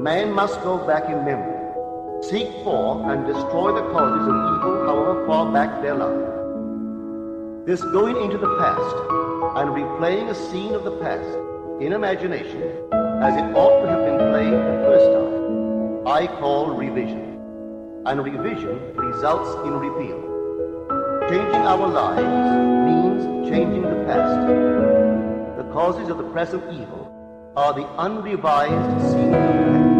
man must go back in memory, seek for and destroy the causes of evil however far back they lie. This going into the past and replaying a scene of the past in imagination as it ought to have been played the first time, I call revision. And revision results in repeal. Changing our lives means changing the past. The causes of the present evil are the unrevised scenes of the past.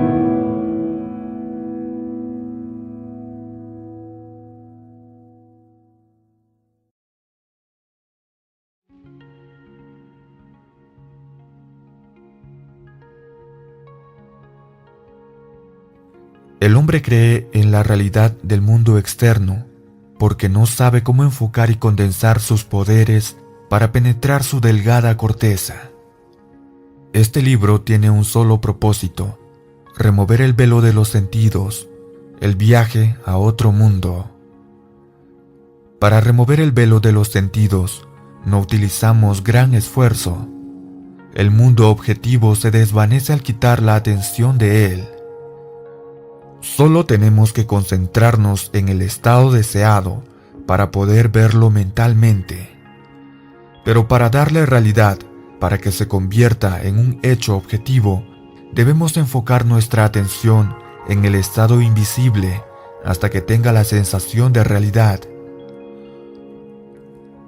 El hombre cree en la realidad del mundo externo porque no sabe cómo enfocar y condensar sus poderes para penetrar su delgada corteza. Este libro tiene un solo propósito: remover el velo de los sentidos, el viaje a otro mundo. Para remover el velo de los sentidos, no utilizamos gran esfuerzo. El mundo objetivo se desvanece al quitar la atención de él. Solo tenemos que concentrarnos en el estado deseado para poder verlo mentalmente. Pero para darle realidad, para que se convierta en un hecho objetivo, debemos enfocar nuestra atención en el estado invisible hasta que tenga la sensación de realidad.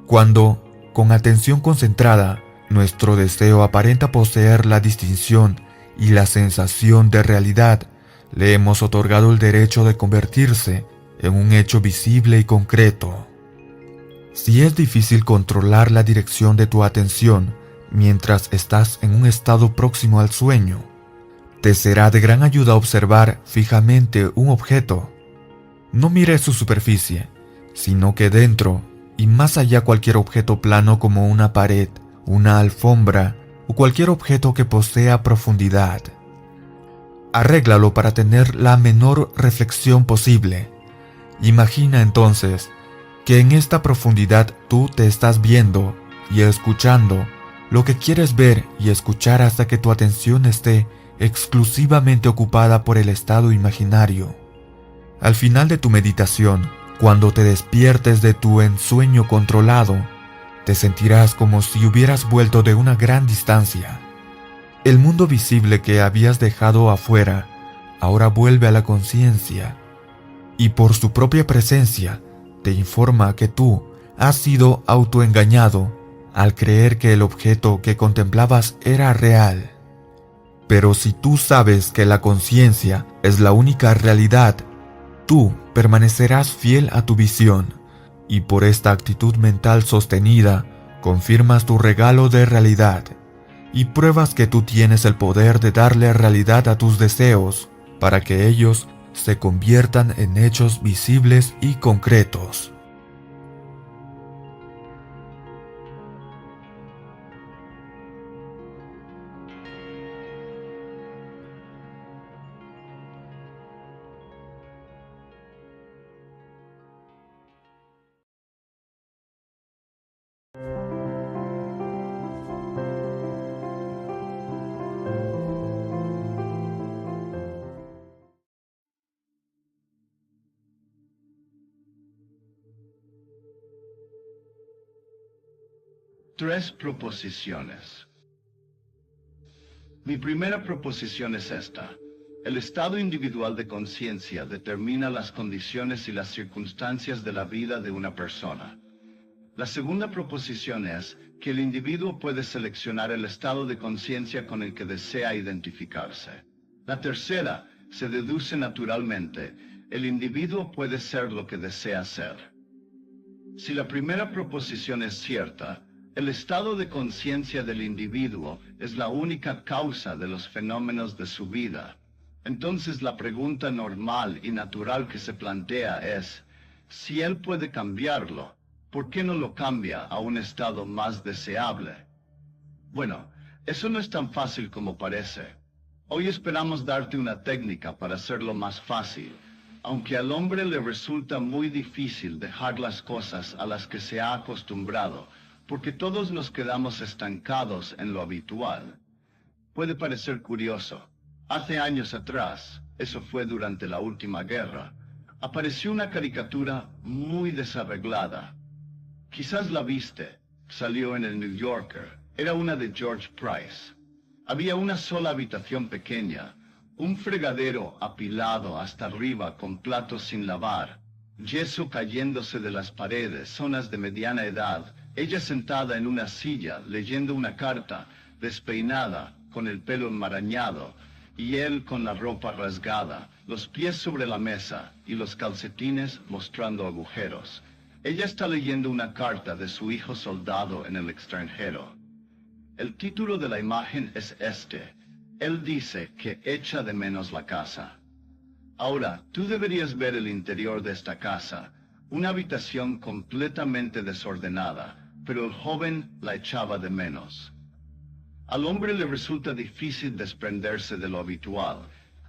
Cuando, con atención concentrada, nuestro deseo aparenta poseer la distinción y la sensación de realidad, le hemos otorgado el derecho de convertirse en un hecho visible y concreto. Si es difícil controlar la dirección de tu atención mientras estás en un estado próximo al sueño, te será de gran ayuda observar fijamente un objeto. No mires su superficie, sino que dentro y más allá cualquier objeto plano como una pared, una alfombra o cualquier objeto que posea profundidad. Arréglalo para tener la menor reflexión posible. Imagina entonces que en esta profundidad tú te estás viendo y escuchando lo que quieres ver y escuchar hasta que tu atención esté exclusivamente ocupada por el estado imaginario. Al final de tu meditación, cuando te despiertes de tu ensueño controlado, te sentirás como si hubieras vuelto de una gran distancia. El mundo visible que habías dejado afuera ahora vuelve a la conciencia y por su propia presencia te informa que tú has sido autoengañado al creer que el objeto que contemplabas era real. Pero si tú sabes que la conciencia es la única realidad, tú permanecerás fiel a tu visión y por esta actitud mental sostenida confirmas tu regalo de realidad y pruebas que tú tienes el poder de darle realidad a tus deseos para que ellos se conviertan en hechos visibles y concretos. Tres proposiciones. Mi primera proposición es esta. El estado individual de conciencia determina las condiciones y las circunstancias de la vida de una persona. La segunda proposición es que el individuo puede seleccionar el estado de conciencia con el que desea identificarse. La tercera se deduce naturalmente. El individuo puede ser lo que desea ser. Si la primera proposición es cierta, el estado de conciencia del individuo es la única causa de los fenómenos de su vida. Entonces la pregunta normal y natural que se plantea es, si él puede cambiarlo, ¿por qué no lo cambia a un estado más deseable? Bueno, eso no es tan fácil como parece. Hoy esperamos darte una técnica para hacerlo más fácil, aunque al hombre le resulta muy difícil dejar las cosas a las que se ha acostumbrado, porque todos nos quedamos estancados en lo habitual. Puede parecer curioso. Hace años atrás, eso fue durante la última guerra, apareció una caricatura muy desarreglada. Quizás la viste, salió en el New Yorker, era una de George Price. Había una sola habitación pequeña, un fregadero apilado hasta arriba con platos sin lavar, yeso cayéndose de las paredes, zonas de mediana edad, ella sentada en una silla leyendo una carta, despeinada, con el pelo enmarañado, y él con la ropa rasgada, los pies sobre la mesa y los calcetines mostrando agujeros. Ella está leyendo una carta de su hijo soldado en el extranjero. El título de la imagen es este. Él dice que echa de menos la casa. Ahora, tú deberías ver el interior de esta casa, una habitación completamente desordenada, pero el joven la echaba de menos. Al hombre le resulta difícil desprenderse de lo habitual,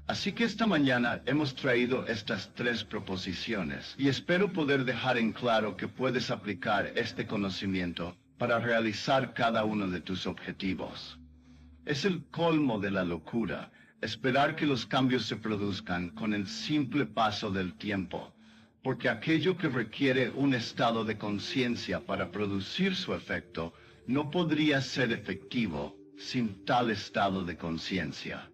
así que esta mañana hemos traído estas 3 proposiciones, y espero poder dejar en claro que puedes aplicar este conocimiento para realizar cada uno de tus objetivos. Es el colmo de la locura, esperar que los cambios se produzcan con el simple paso del tiempo, porque aquello que requiere un estado de conciencia para producir su efecto no podría ser efectivo sin tal estado de conciencia.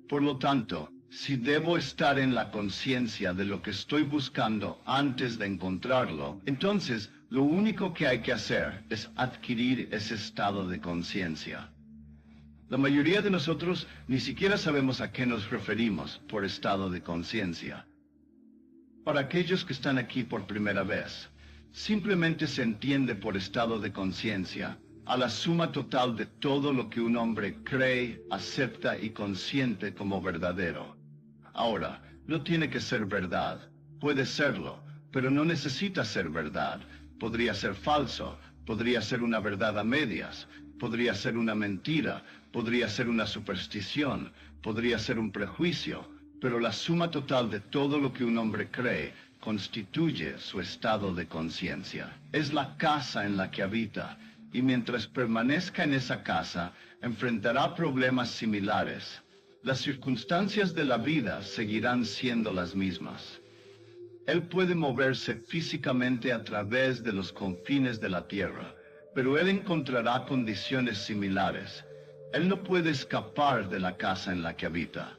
Por lo tanto, si debo estar en la conciencia de lo que estoy buscando antes de encontrarlo, entonces lo único que hay que hacer es adquirir ese estado de conciencia. La mayoría de nosotros ni siquiera sabemos a qué nos referimos por estado de conciencia. Para aquellos que están aquí por primera vez, simplemente se entiende por estado de conciencia a la suma total de todo lo que un hombre cree, acepta y consiente como verdadero. Ahora, no tiene que ser verdad, puede serlo, pero no necesita ser verdad. Podría ser falso, podría ser una verdad a medias, podría ser una mentira, podría ser una superstición, podría ser un prejuicio, pero la suma total de todo lo que un hombre cree constituye su estado de conciencia. Es la casa en la que habita, y mientras permanezca en esa casa, enfrentará problemas similares. Las circunstancias de la vida seguirán siendo las mismas. Él puede moverse físicamente a través de los confines de la tierra, pero él encontrará condiciones similares. Él no puede escapar de la casa en la que habita.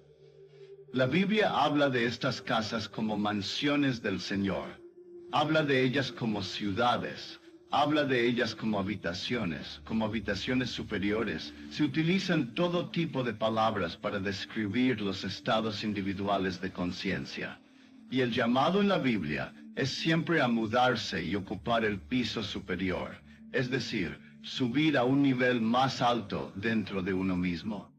La Biblia habla de estas casas como mansiones del Señor. Habla de ellas como ciudades. Habla de ellas como habitaciones superiores. Se utilizan todo tipo de palabras para describir los estados individuales de conciencia. Y el llamado en la Biblia es siempre a mudarse y ocupar el piso superior, es decir, subir a un nivel más alto dentro de uno mismo.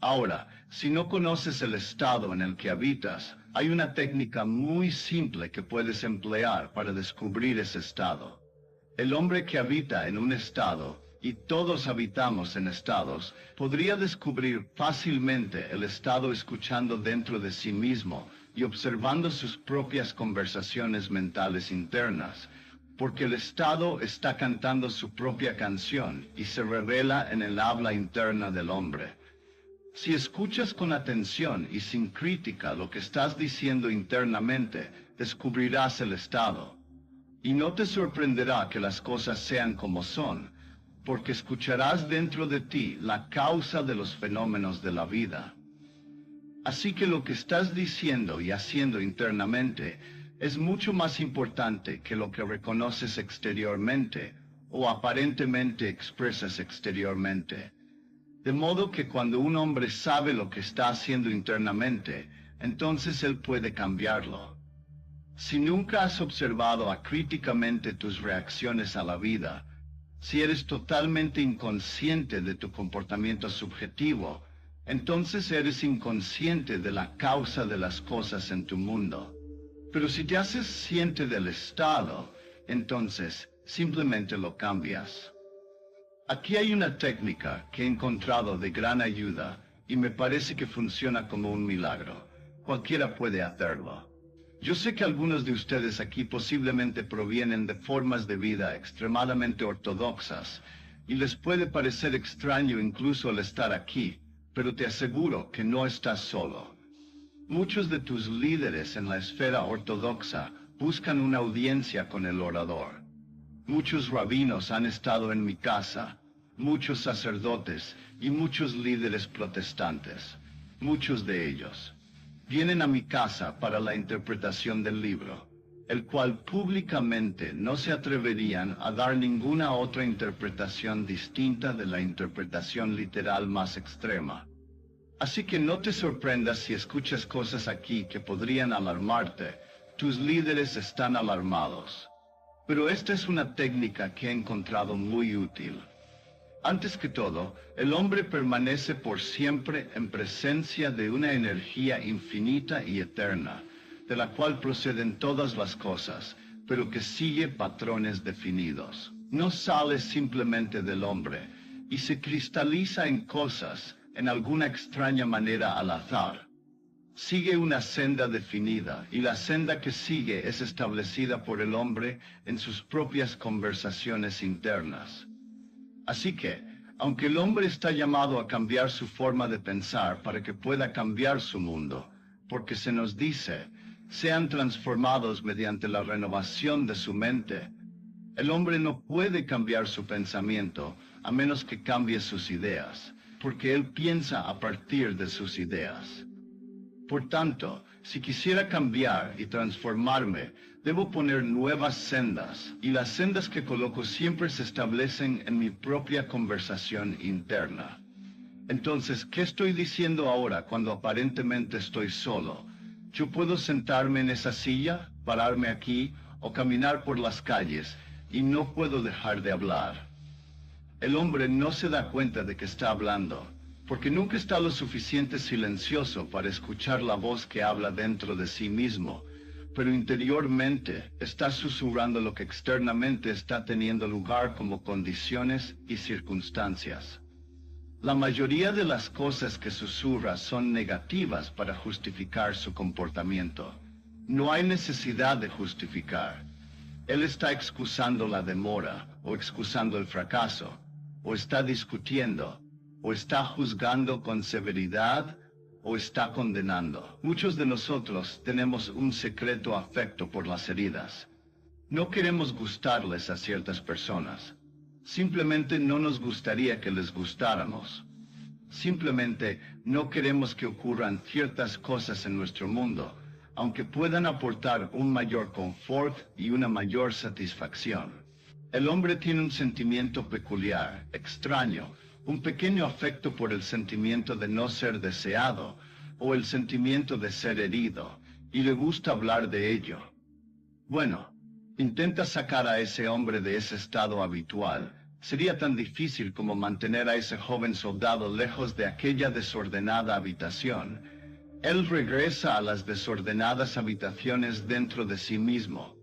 Ahora, si no conoces el estado en el que habitas, hay una técnica muy simple que puedes emplear para descubrir ese estado. El hombre que habita en un estado, y todos habitamos en estados, podría descubrir fácilmente el estado escuchando dentro de sí mismo y observando sus propias conversaciones mentales internas, porque el estado está cantando su propia canción y se revela en el habla interna del hombre. Si escuchas con atención y sin crítica lo que estás diciendo internamente, descubrirás el estado. Y no te sorprenderá que las cosas sean como son, porque escucharás dentro de ti la causa de los fenómenos de la vida. Así que lo que estás diciendo y haciendo internamente es mucho más importante que lo que reconoces exteriormente o aparentemente expresas exteriormente. De modo que cuando un hombre sabe lo que está haciendo internamente, entonces él puede cambiarlo. Si nunca has observado acríticamente tus reacciones a la vida, si eres totalmente inconsciente de tu comportamiento subjetivo, entonces eres inconsciente de la causa de las cosas en tu mundo. Pero si te haces consciente del estado, entonces simplemente lo cambias. Aquí hay una técnica que he encontrado de gran ayuda y me parece que funciona como un milagro. Cualquiera puede hacerlo. Yo sé que algunos de ustedes aquí posiblemente provienen de formas de vida extremadamente ortodoxas y les puede parecer extraño incluso el estar aquí, pero te aseguro que no estás solo. Muchos de tus líderes en la esfera ortodoxa buscan una audiencia con el orador. Muchos rabinos han estado en mi casa, muchos sacerdotes y muchos líderes protestantes. Muchos de ellos vienen a mi casa para la interpretación del libro, el cual públicamente no se atreverían a dar ninguna otra interpretación distinta de la interpretación literal más extrema. Así que no te sorprendas si escuchas cosas aquí que podrían alarmarte. Tus líderes están alarmados. Pero esta es una técnica que he encontrado muy útil. Antes que todo, el hombre permanece por siempre en presencia de una energía infinita y eterna, de la cual proceden todas las cosas, pero que sigue patrones definidos. No sale simplemente del hombre, y se cristaliza en cosas, en alguna extraña manera al azar. Sigue una senda definida, y la senda que sigue es establecida por el hombre en sus propias conversaciones internas. Así que, aunque el hombre está llamado a cambiar su forma de pensar para que pueda cambiar su mundo, porque se nos dice, sean transformados mediante la renovación de su mente, el hombre no puede cambiar su pensamiento a menos que cambie sus ideas, porque él piensa a partir de sus ideas. Por tanto, si quisiera cambiar y transformarme, debo poner nuevas sendas, y las sendas que coloco siempre se establecen en mi propia conversación interna. Entonces, ¿qué estoy diciendo ahora cuando aparentemente estoy solo? Yo puedo sentarme en esa silla, pararme aquí, o caminar por las calles, y no puedo dejar de hablar. El hombre no se da cuenta de que está hablando, porque nunca está lo suficiente silencioso para escuchar la voz que habla dentro de sí mismo, pero interiormente está susurrando lo que externamente está teniendo lugar como condiciones y circunstancias. La mayoría de las cosas que susurra son negativas para justificar su comportamiento. No hay necesidad de justificar. Él está excusando la demora, o excusando el fracaso, o está discutiendo, o está juzgando con severidad, o está condenando. Muchos de nosotros tenemos un secreto afecto por las heridas. No queremos gustarles a ciertas personas. Simplemente no nos gustaría que les gustáramos. Simplemente no queremos que ocurran ciertas cosas en nuestro mundo, aunque puedan aportar un mayor confort y una mayor satisfacción. El hombre tiene un sentimiento peculiar, extraño, un pequeño afecto por el sentimiento de no ser deseado, o el sentimiento de ser herido, y le gusta hablar de ello. Bueno, intenta sacar a ese hombre de ese estado habitual. Sería tan difícil como mantener a ese joven soldado lejos de aquella desordenada habitación. Él regresa a las desordenadas habitaciones dentro de sí mismo.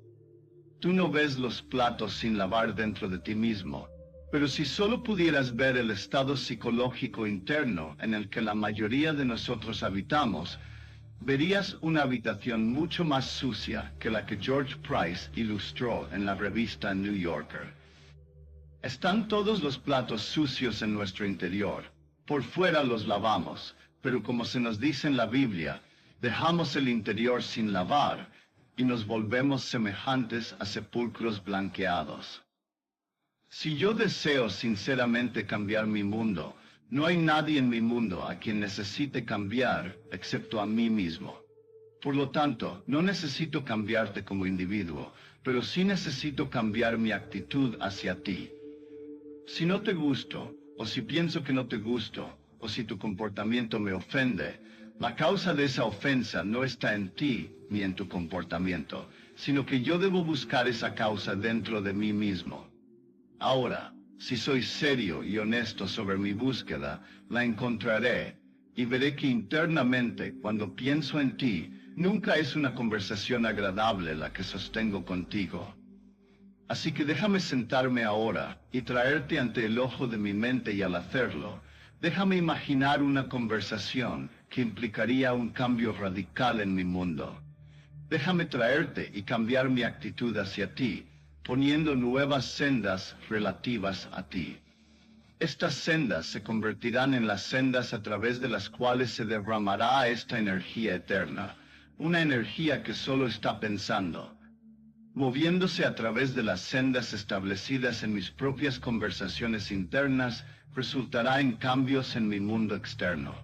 Tú no ves los platos sin lavar dentro de ti mismo, pero si solo pudieras ver el estado psicológico interno en el que la mayoría de nosotros habitamos, verías una habitación mucho más sucia que la que George Price ilustró en la revista New Yorker. Están todos los platos sucios en nuestro interior. Por fuera los lavamos, pero como se nos dice en la Biblia, dejamos el interior sin lavar y nos volvemos semejantes a sepulcros blanqueados. Si yo deseo sinceramente cambiar mi mundo, no hay nadie en mi mundo a quien necesite cambiar excepto a mí mismo. Por lo tanto, no necesito cambiarte como individuo, pero sí necesito cambiar mi actitud hacia ti. Si no te gusto, o si pienso que no te gusto, o si tu comportamiento me ofende, la causa de esa ofensa no está en ti ni en tu comportamiento, sino que yo debo buscar esa causa dentro de mí mismo. Ahora, si soy serio y honesto sobre mi búsqueda, la encontraré, y veré que internamente, cuando pienso en ti, nunca es una conversación agradable la que sostengo contigo. Así que déjame sentarme ahora y traerte ante el ojo de mi mente, y al hacerlo, déjame imaginar una conversación que implicaría un cambio radical en mi mundo. Déjame traerte y cambiar mi actitud hacia ti, poniendo nuevas sendas relativas a ti. Estas sendas se convertirán en las sendas a través de las cuales se derramará esta energía eterna, una energía que solo está pensando, moviéndose a través de las sendas establecidas en mis propias conversaciones internas, resultará en cambios en mi mundo externo.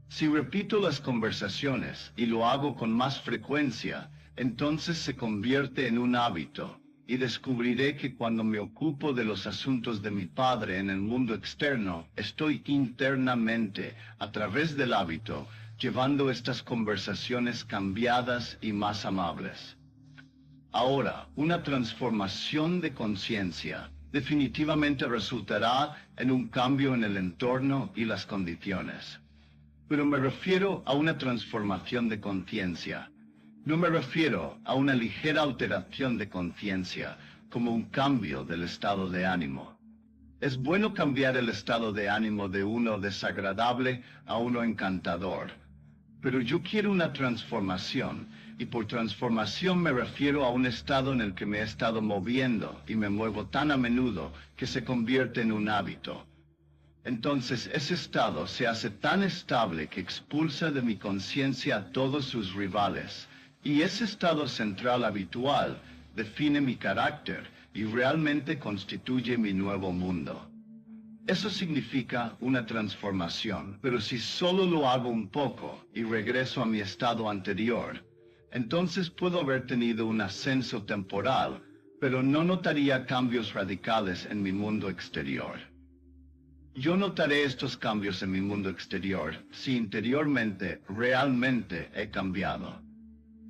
Si repito las conversaciones y lo hago con más frecuencia, entonces se convierte en un hábito, y descubriré que cuando me ocupo de los asuntos de mi Padre en el mundo externo, estoy internamente, a través del hábito, llevando estas conversaciones cambiadas y más amables. Ahora, una transformación de conciencia definitivamente resultará en un cambio en el entorno y las condiciones. Pero me refiero a una transformación de conciencia. No me refiero a una ligera alteración de conciencia, como un cambio del estado de ánimo. Es bueno cambiar el estado de ánimo de uno desagradable a uno encantador. Pero yo quiero una transformación, y por transformación me refiero a un estado en el que me he estado moviendo y me muevo tan a menudo que se convierte en un hábito. Entonces ese estado se hace tan estable que expulsa de mi conciencia a todos sus rivales, y ese estado central habitual define mi carácter y realmente constituye mi nuevo mundo. Eso significa una transformación, pero si solo lo hago un poco y regreso a mi estado anterior, entonces puedo haber tenido un ascenso temporal, pero no notaría cambios radicales en mi mundo exterior. Yo notaré estos cambios en mi mundo exterior si interiormente realmente he cambiado.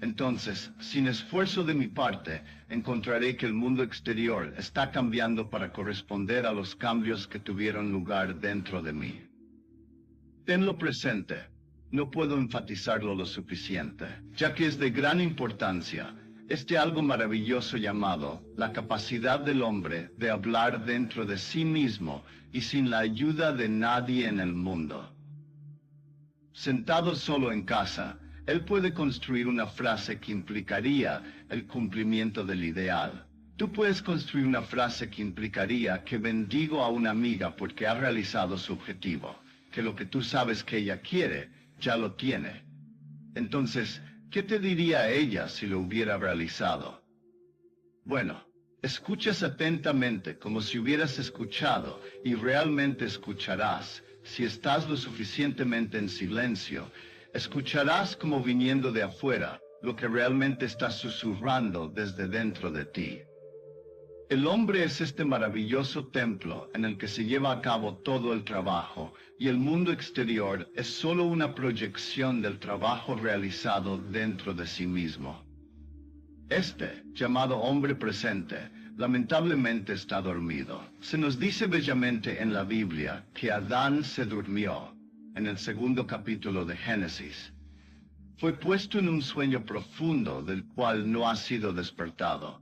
Entonces, sin esfuerzo de mi parte, encontraré que el mundo exterior está cambiando para corresponder a los cambios que tuvieron lugar dentro de mí. Tenlo presente. No puedo enfatizarlo lo suficiente, ya que es de gran importancia. Este algo maravilloso llamado la capacidad del hombre de hablar dentro de sí mismo y sin la ayuda de nadie en el mundo. Sentado solo en casa, él puede construir una frase que implicaría el cumplimiento del ideal. Tú puedes construir una frase que implicaría que bendigo a una amiga porque ha realizado su objetivo, que lo que tú sabes que ella quiere, ya lo tiene. Entonces, ¿qué te diría ella si lo hubiera realizado? Bueno, escuchas atentamente como si hubieras escuchado y realmente escucharás si estás lo suficientemente en silencio. Escucharás como viniendo de afuera lo que realmente está susurrando desde dentro de ti. El hombre es este maravilloso templo en el que se lleva a cabo todo el trabajo, y el mundo exterior es solo una proyección del trabajo realizado dentro de sí mismo. Este, llamado hombre presente, lamentablemente está dormido. Se nos dice bellamente en la Biblia que Adán se durmió, en el 2º capítulo de Génesis. Fue puesto en un sueño profundo del cual no ha sido despertado.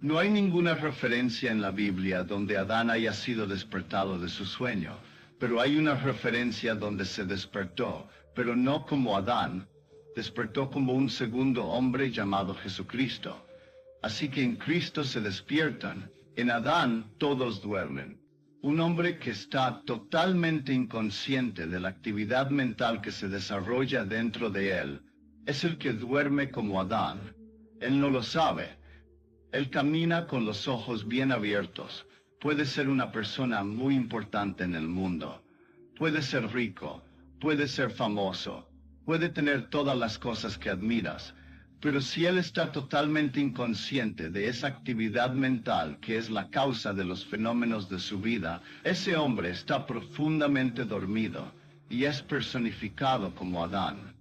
No hay ninguna referencia en la Biblia donde Adán haya sido despertado de su sueño, pero hay una referencia donde se despertó, pero no como Adán, despertó como un segundo hombre llamado Jesucristo. Así que en Cristo se despiertan, en Adán todos duermen. Un hombre que está totalmente inconsciente de la actividad mental que se desarrolla dentro de él, es el que duerme como Adán. Él no lo sabe. Él camina con los ojos bien abiertos. Puede ser una persona muy importante en el mundo. Puede ser rico. Puede ser famoso. Puede tener todas las cosas que admiras. Pero si él está totalmente inconsciente de esa actividad mental que es la causa de los fenómenos de su vida, ese hombre está profundamente dormido y es personificado como Adán.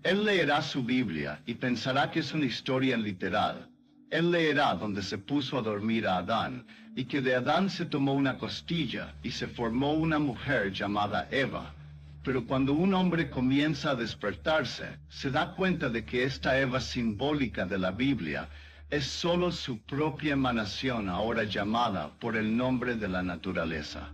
Él leerá su Biblia y pensará que es una historia literal. Él leerá donde se puso a dormir a Adán y que de Adán se tomó una costilla y se formó una mujer llamada Eva. Pero cuando un hombre comienza a despertarse, se da cuenta de que esta Eva simbólica de la Biblia es solo su propia emanación ahora llamada por el nombre de la naturaleza.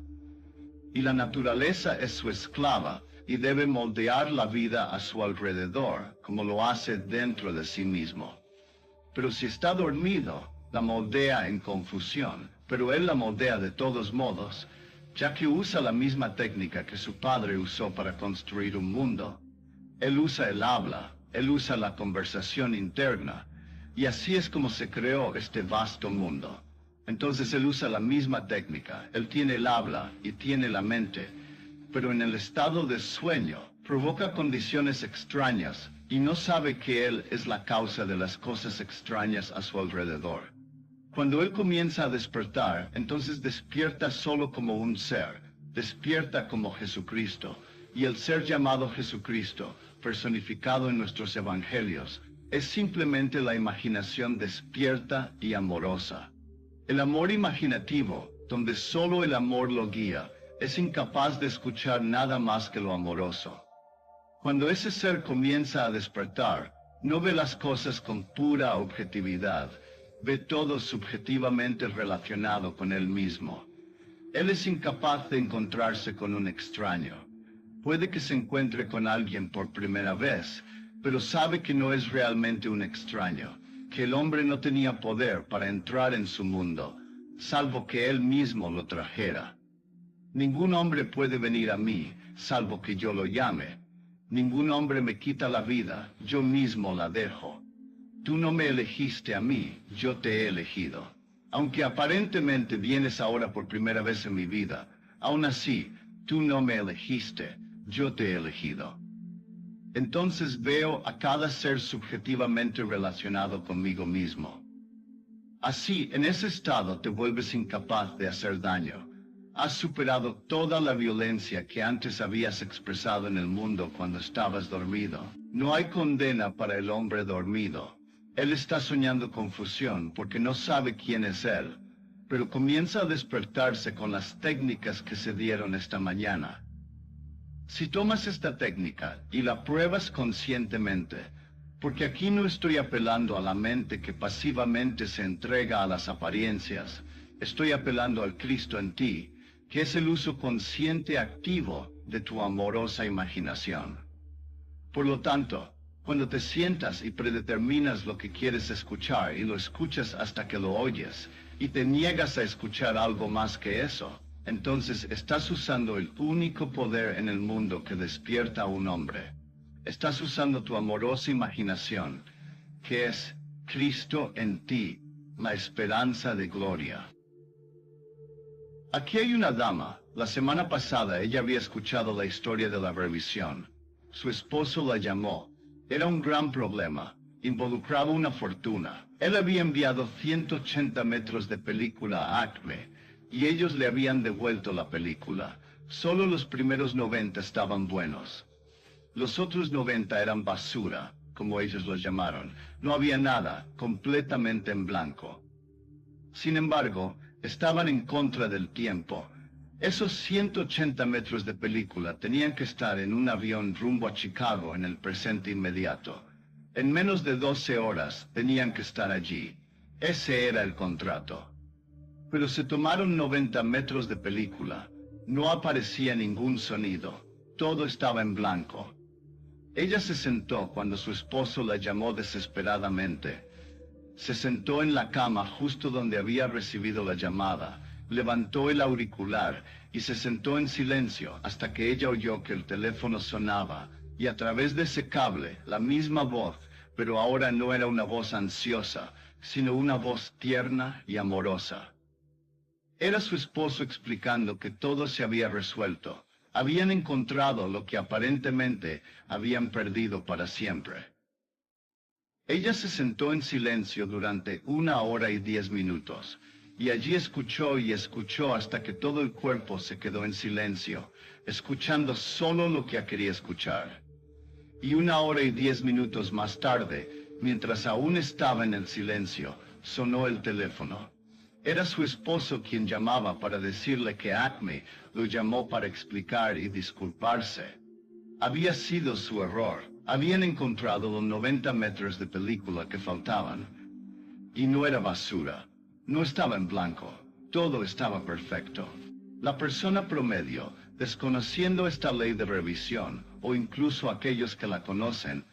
Y la naturaleza es su esclava y debe moldear la vida a su alrededor, como lo hace dentro de sí mismo. Pero si está dormido, la moldea en confusión, pero él la moldea de todos modos, ya que usa la misma técnica que su padre usó para construir un mundo. Él usa el habla, él usa la conversación interna, y así es como se creó este vasto mundo. Entonces él usa la misma técnica, él tiene el habla y tiene la mente, pero en el estado de sueño provoca condiciones extrañas y no sabe que él es la causa de las cosas extrañas a su alrededor. Cuando él comienza a despertar, entonces despierta solo como un ser, despierta como Jesucristo, y el ser llamado Jesucristo, personificado en nuestros evangelios, es simplemente la imaginación despierta y amorosa. El amor imaginativo, donde solo el amor lo guía, es incapaz de escuchar nada más que lo amoroso. Cuando ese ser comienza a despertar, no ve las cosas con pura objetividad, ve todo subjetivamente relacionado con él mismo. Él es incapaz de encontrarse con un extraño. Puede que se encuentre con alguien por primera vez, pero sabe que no es realmente un extraño, que el hombre no tenía poder para entrar en su mundo, salvo que él mismo lo trajera. Ningún hombre puede venir a mí, salvo que yo lo llame. Ningún hombre me quita la vida, yo mismo la dejo. Tú no me elegiste a mí, yo te he elegido. Aunque aparentemente vienes ahora por primera vez en mi vida, aún así, tú no me elegiste, yo te he elegido. Entonces veo a cada ser subjetivamente relacionado conmigo mismo. Así, en ese estado te vuelves incapaz de hacer daño. Has superado toda la violencia que antes habías expresado en el mundo cuando estabas dormido. No hay condena para el hombre dormido. Él está soñando confusión porque no sabe quién es él, pero comienza a despertarse con las técnicas que se dieron esta mañana. Si tomas esta técnica y la pruebas conscientemente, porque aquí no estoy apelando a la mente que pasivamente se entrega a las apariencias, estoy apelando al Cristo en ti, que es el uso consciente activo de tu amorosa imaginación. Por lo tanto, cuando te sientas y predeterminas lo que quieres escuchar y lo escuchas hasta que lo oyes, y te niegas a escuchar algo más que eso, entonces estás usando el único poder en el mundo que despierta a un hombre. Estás usando tu amorosa imaginación, que es Cristo en ti, la esperanza de gloria. Aquí hay una dama. La semana pasada ella había escuchado la historia de la revisión. Su esposo la llamó. Era un gran problema. Involucraba una fortuna. Él había enviado 180 metros de película a Acme, y ellos le habían devuelto la película. Solo los primeros 90 estaban buenos. Los otros 90 eran basura, como ellos los llamaron. No había nada, completamente en blanco. Sin embargo, estaban en contra del tiempo. Esos 180 metros de película tenían que estar en un avión rumbo a Chicago en el presente inmediato. En menos de 12 horas tenían que estar allí. Ese era el contrato. Pero se tomaron 90 metros de película. No aparecía ningún sonido. Todo estaba en blanco. Ella se sentó cuando su esposo la llamó desesperadamente. Se sentó en la cama justo donde había recibido la llamada, levantó el auricular y se sentó en silencio hasta que ella oyó que el teléfono sonaba, y a través de ese cable, la misma voz, pero ahora no era una voz ansiosa, sino una voz tierna y amorosa. Era su esposo explicando que todo se había resuelto. Habían encontrado lo que aparentemente habían perdido para siempre. Ella se sentó en silencio durante 1 hora y 10 minutos, y allí escuchó y escuchó hasta que todo el cuerpo se quedó en silencio, escuchando solo lo que quería escuchar. Y 1 hora y 10 minutos más tarde, mientras aún estaba en el silencio, sonó el teléfono. Era su esposo quien llamaba para decirle que Acme lo llamó para explicar y disculparse. Había sido su error. Habían encontrado los 90 metros de película que faltaban. Y no era basura. No estaba en blanco. Todo estaba perfecto. La persona promedio, desconociendo esta ley de revisión, o incluso aquellos que la conocen,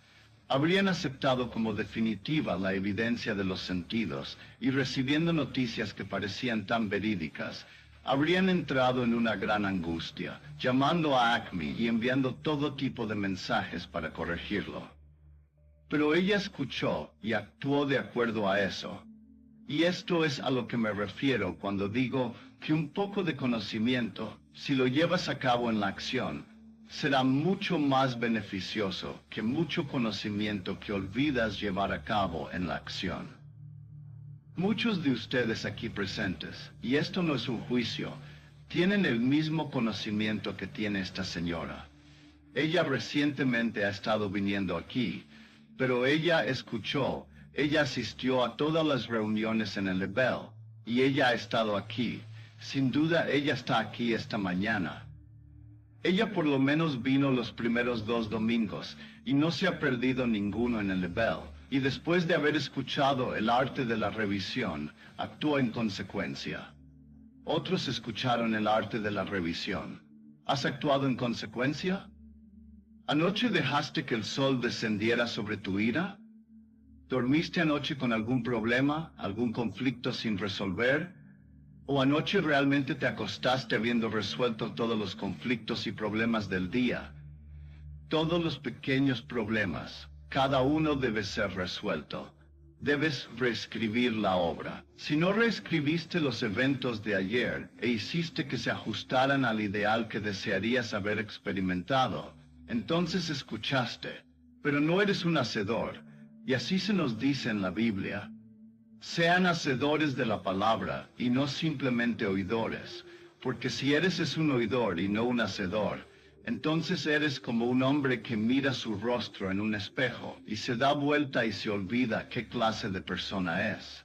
habrían aceptado como definitiva la evidencia de los sentidos y recibiendo noticias que parecían tan verídicas, habrían entrado en una gran angustia, llamando a Acme y enviando todo tipo de mensajes para corregirlo. Pero ella escuchó y actuó de acuerdo a eso. Y esto es a lo que me refiero cuando digo que un poco de conocimiento, si lo llevas a cabo en la acción, será mucho más beneficioso que mucho conocimiento que olvidas llevar a cabo en la acción. Muchos de ustedes aquí presentes, y esto no es un juicio, tienen el mismo conocimiento que tiene esta señora. Ella recientemente ha estado viniendo aquí, pero ella escuchó, ella asistió a todas las reuniones en el Lebel, y ella ha estado aquí. Sin duda ella está aquí esta mañana. Ella por lo menos vino los primeros 2 domingos, y no se ha perdido ninguno en el Lebel, y después de haber escuchado el arte de la revisión, actúa en consecuencia. Otros escucharon el arte de la revisión. ¿Has actuado en consecuencia? ¿Anoche dejaste que el sol descendiera sobre tu ira? ¿Dormiste anoche con algún problema, algún conflicto sin resolver? ¿O anoche realmente te acostaste habiendo resuelto todos los conflictos y problemas del día? Todos los pequeños problemas, cada uno debe ser resuelto. Debes reescribir la obra. Si no reescribiste los eventos de ayer e hiciste que se ajustaran al ideal que desearías haber experimentado, entonces escuchaste, pero no eres un hacedor, y así se nos dice en la Biblia. Sean hacedores de la palabra, y no simplemente oidores, porque si eres un oidor y no un hacedor, entonces eres como un hombre que mira su rostro en un espejo, y se da vuelta y se olvida qué clase de persona es.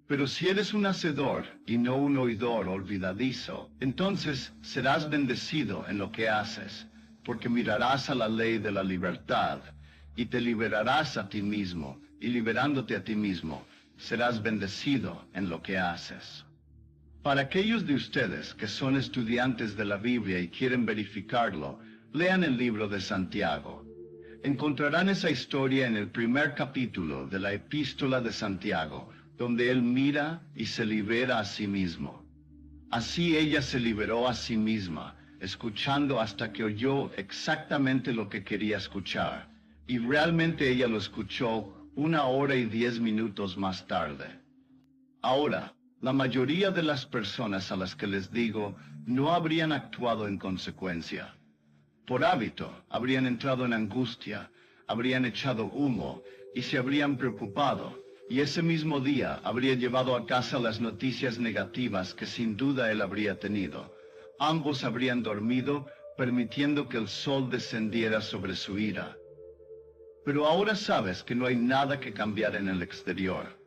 Pero si eres un hacedor, y no un oidor olvidadizo, entonces serás bendecido en lo que haces, porque mirarás a la ley de la libertad, y te liberarás a ti mismo, y liberándote a ti mismo, serás bendecido en lo que haces. Para aquellos de ustedes que son estudiantes de la Biblia y quieren verificarlo, lean el libro de Santiago. Encontrarán esa historia en el primer capítulo de la Epístola de Santiago, donde él mira y se libera a sí mismo. Así ella se liberó a sí misma, escuchando hasta que oyó exactamente lo que quería escuchar, y realmente ella lo escuchó 1 hora y 10 minutos más tarde. Ahora, la mayoría de las personas a las que les digo no habrían actuado en consecuencia. Por hábito, habrían entrado en angustia, habrían echado humo y se habrían preocupado, y ese mismo día habría llevado a casa las noticias negativas que sin duda él habría tenido. Ambos habrían dormido, permitiendo que el sol descendiera sobre su ira. Pero ahora sabes que no hay nada que cambiar en el exterior.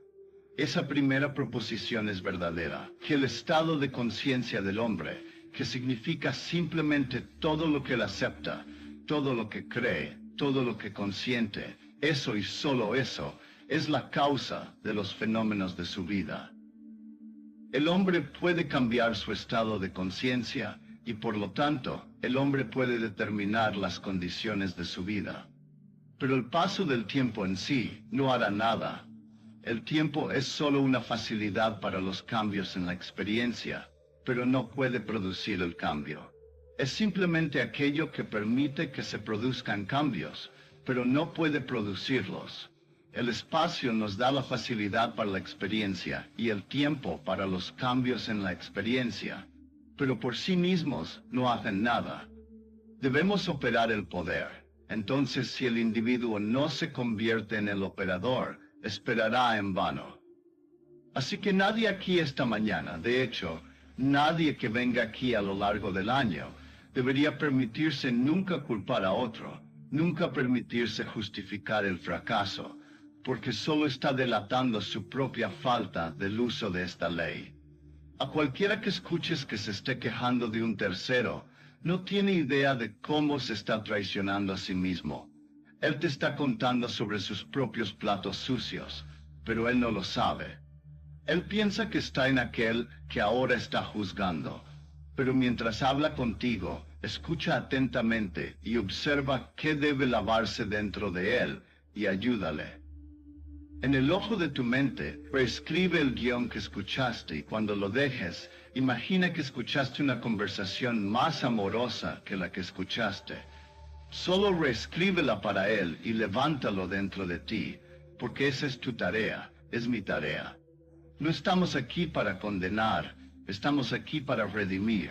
Esa primera proposición es verdadera, que el estado de conciencia del hombre, que significa simplemente todo lo que él acepta, todo lo que cree, todo lo que consiente, eso y solo eso, es la causa de los fenómenos de su vida. El hombre puede cambiar su estado de conciencia y por lo tanto, el hombre puede determinar las condiciones de su vida. Pero el paso del tiempo en sí no hará nada. El tiempo es solo una facilidad para los cambios en la experiencia, pero no puede producir el cambio. Es simplemente aquello que permite que se produzcan cambios, pero no puede producirlos. El espacio nos da la facilidad para la experiencia y el tiempo para los cambios en la experiencia, pero por sí mismos no hacen nada. Debemos operar el poder. Entonces, si el individuo no se convierte en el operador, esperará en vano. Así que nadie aquí esta mañana, de hecho, nadie que venga aquí a lo largo del año, debería permitirse nunca culpar a otro, nunca permitirse justificar el fracaso, porque solo está delatando su propia falta del uso de esta ley. A cualquiera que escuches que se esté quejando de un tercero, no tiene idea de cómo se está traicionando a sí mismo. Él te está contando sobre sus propios platos sucios, pero él no lo sabe. Él piensa que está en aquel que ahora está juzgando, pero mientras habla contigo, escucha atentamente y observa qué debe lavarse dentro de él y ayúdale. En el ojo de tu mente, reescribe el guión que escuchaste y cuando lo dejes, imagina que escuchaste una conversación más amorosa que la que escuchaste. Solo reescríbela para él y levántalo dentro de ti, porque esa es tu tarea, es mi tarea. No estamos aquí para condenar, estamos aquí para redimir.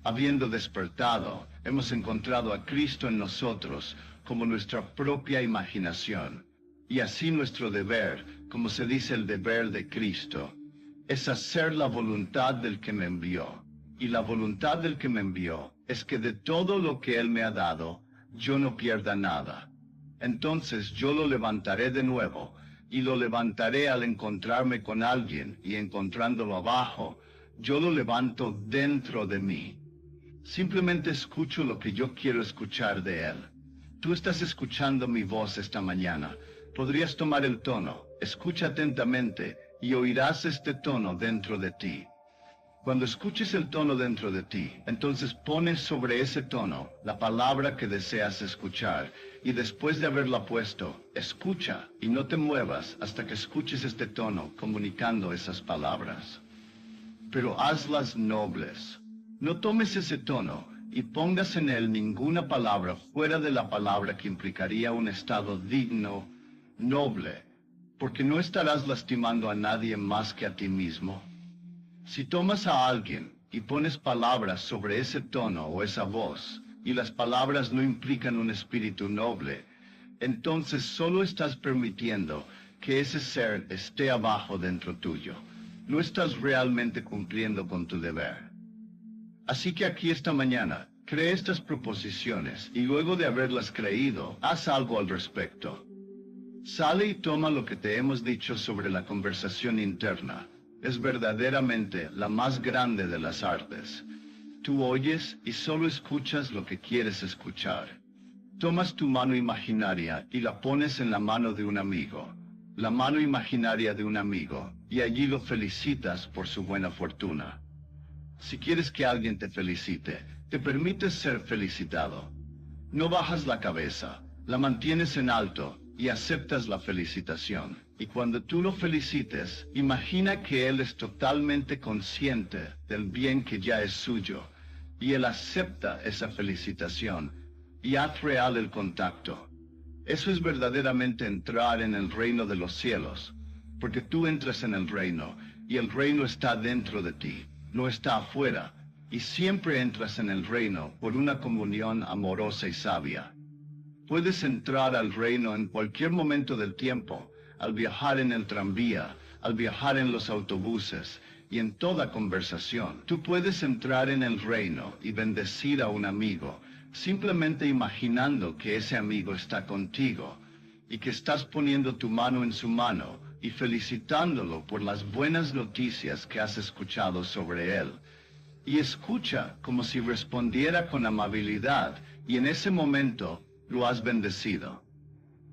Habiendo despertado, hemos encontrado a Cristo en nosotros como nuestra propia imaginación. Y así nuestro deber, como se dice el deber de Cristo, es hacer la voluntad del que me envió. Y la voluntad del que me envió es que de todo lo que Él me ha dado, yo no pierda nada. Entonces yo lo levantaré de nuevo, y lo levantaré al encontrarme con alguien, y encontrándolo abajo, yo lo levanto dentro de mí. Simplemente escucho lo que yo quiero escuchar de Él. Tú estás escuchando mi voz esta mañana. Podrías tomar el tono, escucha atentamente, y oirás este tono dentro de ti. Cuando escuches el tono dentro de ti, entonces pones sobre ese tono la palabra que deseas escuchar, y después de haberla puesto, escucha y no te muevas hasta que escuches este tono comunicando esas palabras. Pero hazlas nobles. No tomes ese tono y pongas en él ninguna palabra fuera de la palabra que implicaría un estado digno, noble, porque no estarás lastimando a nadie más que a ti mismo. Si tomas a alguien y pones palabras sobre ese tono o esa voz, y las palabras no implican un espíritu noble, entonces solo estás permitiendo que ese ser esté abajo dentro tuyo. No estás realmente cumpliendo con tu deber. Así que aquí esta mañana, cree estas proposiciones y luego de haberlas creído, haz algo al respecto. Sale y toma lo que te hemos dicho sobre la conversación interna. Es verdaderamente la más grande de las artes. Tú oyes y solo escuchas lo que quieres escuchar. Tomas tu mano imaginaria y la pones en la mano de un amigo. La mano imaginaria de un amigo, y allí lo felicitas por su buena fortuna. Si quieres que alguien te felicite, te permites ser felicitado. No bajas la cabeza, la mantienes en alto y aceptas la felicitación. Y cuando tú lo felicites, imagina que él es totalmente consciente del bien que ya es suyo, y él acepta esa felicitación, y haz real el contacto. Eso es verdaderamente entrar en el reino de los cielos, porque tú entras en el reino, y el reino está dentro de ti, no está afuera, y siempre entras en el reino por una comunión amorosa y sabia. Puedes entrar al reino en cualquier momento del tiempo, al viajar en el tranvía, al viajar en los autobuses, y en toda conversación. Tú puedes entrar en el reino y bendecir a un amigo, simplemente imaginando que ese amigo está contigo, y que estás poniendo tu mano en su mano, y felicitándolo por las buenas noticias que has escuchado sobre él. Y escucha como si respondiera con amabilidad, y en ese momento lo has bendecido.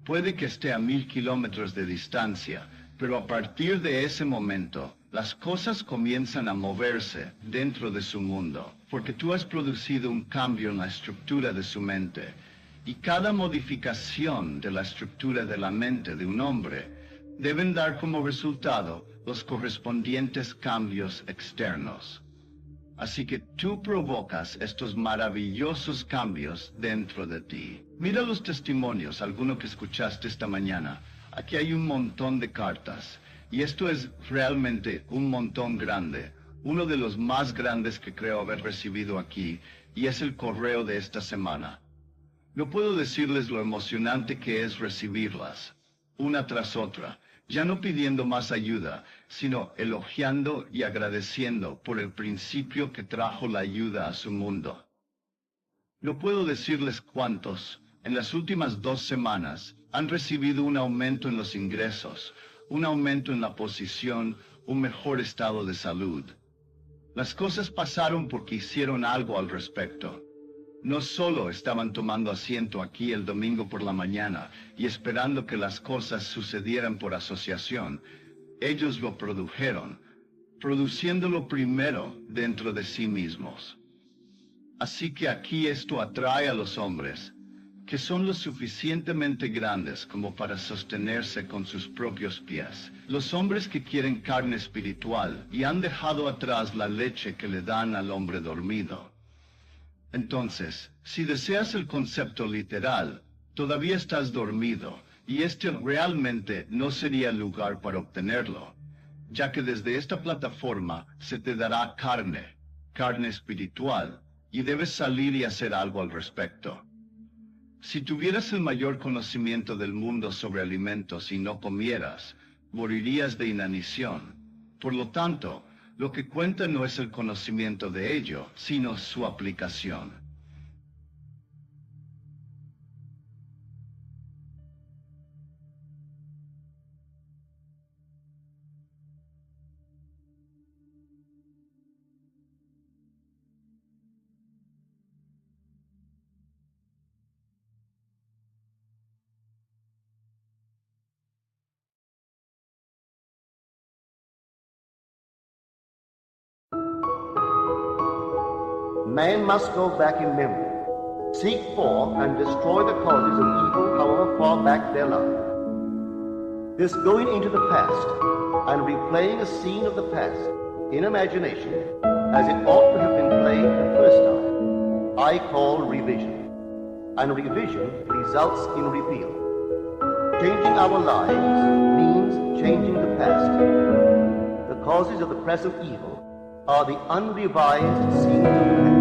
Puede que esté a 1000 kilómetros de distancia, pero a partir de ese momento, las cosas comienzan a moverse dentro de su mundo, porque tú has producido un cambio en la estructura de su mente, y cada modificación de la estructura de la mente de un hombre deben dar como resultado los correspondientes cambios externos. Así que tú provocas estos maravillosos cambios dentro de ti. Mira los testimonios, alguno que escuchaste esta mañana. Aquí hay un montón de cartas, y esto es realmente un montón grande, uno de los más grandes que creo haber recibido aquí, y es el correo de esta semana. No puedo decirles lo emocionante que es recibirlas, una tras otra, ya no pidiendo más ayuda, sino elogiando y agradeciendo por el principio que trajo la ayuda a su mundo. No puedo decirles cuántos, en las últimas 2 semanas, han recibido un aumento en los ingresos, un aumento en la posición, un mejor estado de salud. Las cosas pasaron porque hicieron algo al respecto. No solo estaban tomando asiento aquí el domingo por la mañana y esperando que las cosas sucedieran por asociación, ellos lo produjeron, produciéndolo primero dentro de sí mismos. Así que aquí esto atrae a los hombres, que son lo suficientemente grandes como para sostenerse con sus propios pies. Los hombres que quieren carne espiritual y han dejado atrás la leche que le dan al hombre dormido. Entonces, si deseas el concepto literal, todavía estás dormido, y este realmente no sería el lugar para obtenerlo, ya que desde esta plataforma se te dará carne espiritual, y debes salir y hacer algo al respecto. Si tuvieras el mayor conocimiento del mundo sobre alimentos y no comieras, morirías de inanición. Por lo tanto, lo que cuenta no es el conocimiento de ello, sino su aplicación. Man must go back in memory, seek for and destroy the causes of evil, however far back they lie. This going into the past and replaying a scene of the past in imagination as it ought to have been played the first time, I call revision. And revision results in repeal. Changing our lives means changing the past. The causes of the present evil are the unrevised scenes of the past.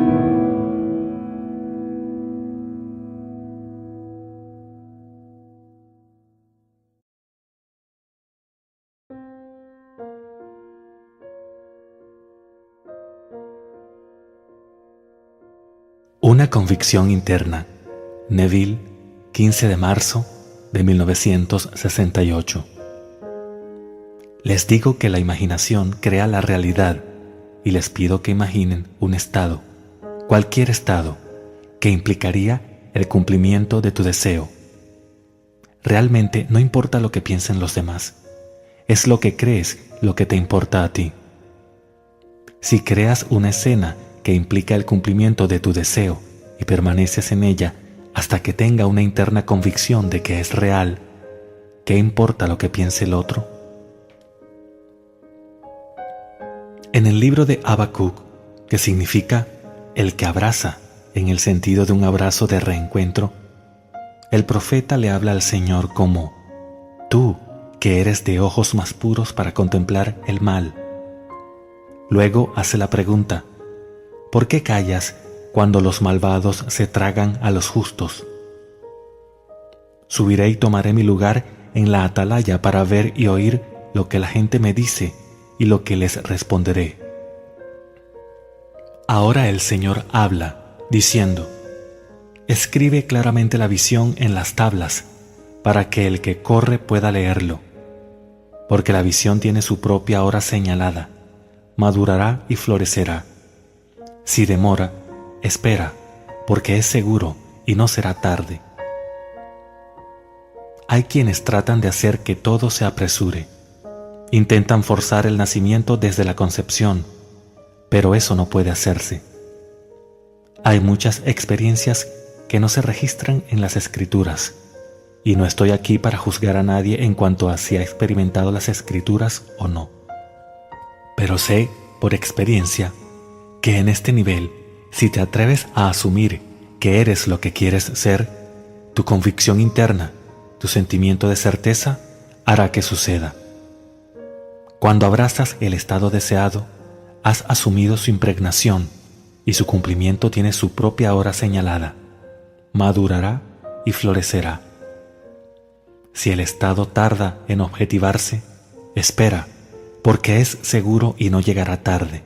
Una convicción interna. Neville, 15 de marzo de 1968. Les digo que la imaginación crea la realidad y les pido que imaginen un estado, cualquier estado, que implicaría el cumplimiento de tu deseo. Realmente no importa lo que piensen los demás, es lo que crees lo que te importa a ti. Si creas una escena que implica el cumplimiento de tu deseo y permaneces en ella hasta que tenga una interna convicción de que es real, ¿qué importa lo que piense el otro? En el libro de Habacuc, que significa el que abraza, en el sentido de un abrazo de reencuentro, el profeta le habla al Señor como: tú, que eres de ojos más puros para contemplar el mal. Luego hace la pregunta: ¿por qué callas cuando los malvados se tragan a los justos? Subiré y tomaré mi lugar en la atalaya para ver y oír lo que la gente me dice y lo que les responderé. Ahora el Señor habla, diciendo: escribe claramente la visión en las tablas, para que el que corre pueda leerlo, porque la visión tiene su propia hora señalada, madurará y florecerá. Si demora, espera, porque es seguro y no será tarde. Hay quienes tratan de hacer que todo se apresure. Intentan forzar el nacimiento desde la concepción, pero eso no puede hacerse. Hay muchas experiencias que no se registran en las Escrituras, y no estoy aquí para juzgar a nadie en cuanto a si ha experimentado las Escrituras o no. Pero sé, por experiencia, que en este nivel, si te atreves a asumir que eres lo que quieres ser, tu convicción interna, tu sentimiento de certeza, hará que suceda. Cuando abrazas el estado deseado, has asumido su impregnación y su cumplimiento tiene su propia hora señalada, madurará y florecerá. Si el estado tarda en objetivarse, espera, porque es seguro y no llegará tarde.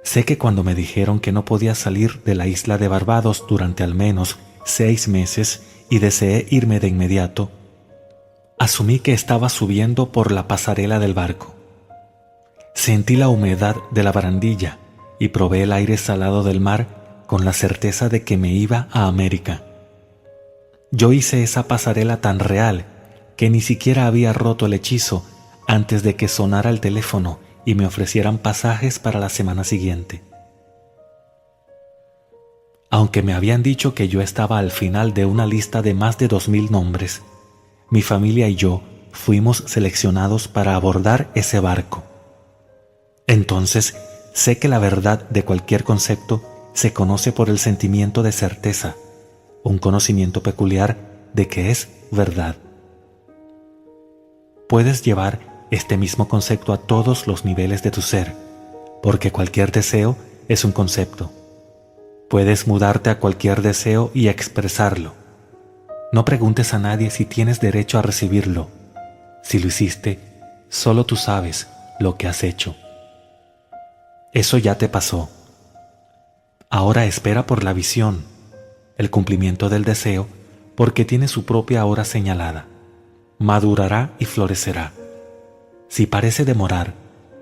Sé que cuando me dijeron que no podía salir de la isla de Barbados durante al menos 6 meses y deseé irme de inmediato, asumí que estaba subiendo por la pasarela del barco. Sentí la humedad de la barandilla y probé el aire salado del mar con la certeza de que me iba a América. Yo hice esa pasarela tan real que ni siquiera había roto el hechizo antes de que sonara el teléfono y me ofrecieran pasajes para la semana siguiente. Aunque me habían dicho que yo estaba al final de una lista de más de 2000 nombres, mi familia y yo fuimos seleccionados para abordar ese barco. Entonces, sé que la verdad de cualquier concepto se conoce por el sentimiento de certeza, un conocimiento peculiar de que es verdad. Puedes llevar este mismo concepto a todos los niveles de tu ser, porque cualquier deseo es un concepto. Puedes mudarte a cualquier deseo y expresarlo. No preguntes a nadie si tienes derecho a recibirlo. Si lo hiciste, solo tú sabes lo que has hecho. Eso ya te pasó. Ahora espera por la visión, el cumplimiento del deseo, porque tiene su propia hora señalada. Madurará y florecerá. Si parece demorar,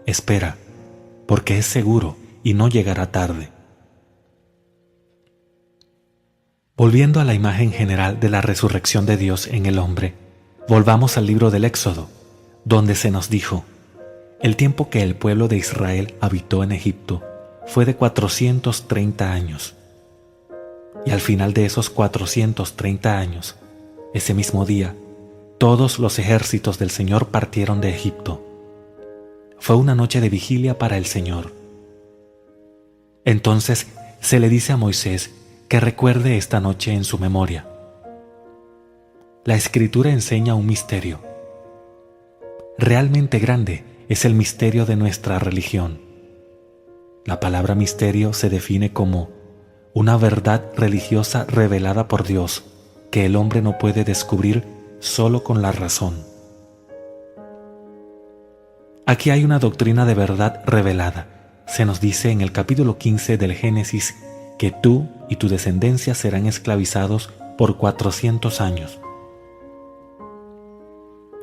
espera, porque es seguro y no llegará tarde. Volviendo a la imagen general de la resurrección de Dios en el hombre, volvamos al libro del Éxodo, donde se nos dijo: el tiempo que el pueblo de Israel habitó en Egipto fue de 430 años. Y al final de esos 430 años, ese mismo día, todos los ejércitos del Señor partieron de Egipto. Fue una noche de vigilia para el Señor. Entonces se le dice a Moisés que recuerde esta noche en su memoria. La Escritura enseña un misterio. Realmente grande es el misterio de nuestra religión. La palabra misterio se define como una verdad religiosa revelada por Dios que el hombre no puede descubrir solo con la razón. Aquí hay una doctrina de verdad revelada. Se nos dice en el capítulo 15 del Génesis que tú y tu descendencia serán esclavizados por 400 años.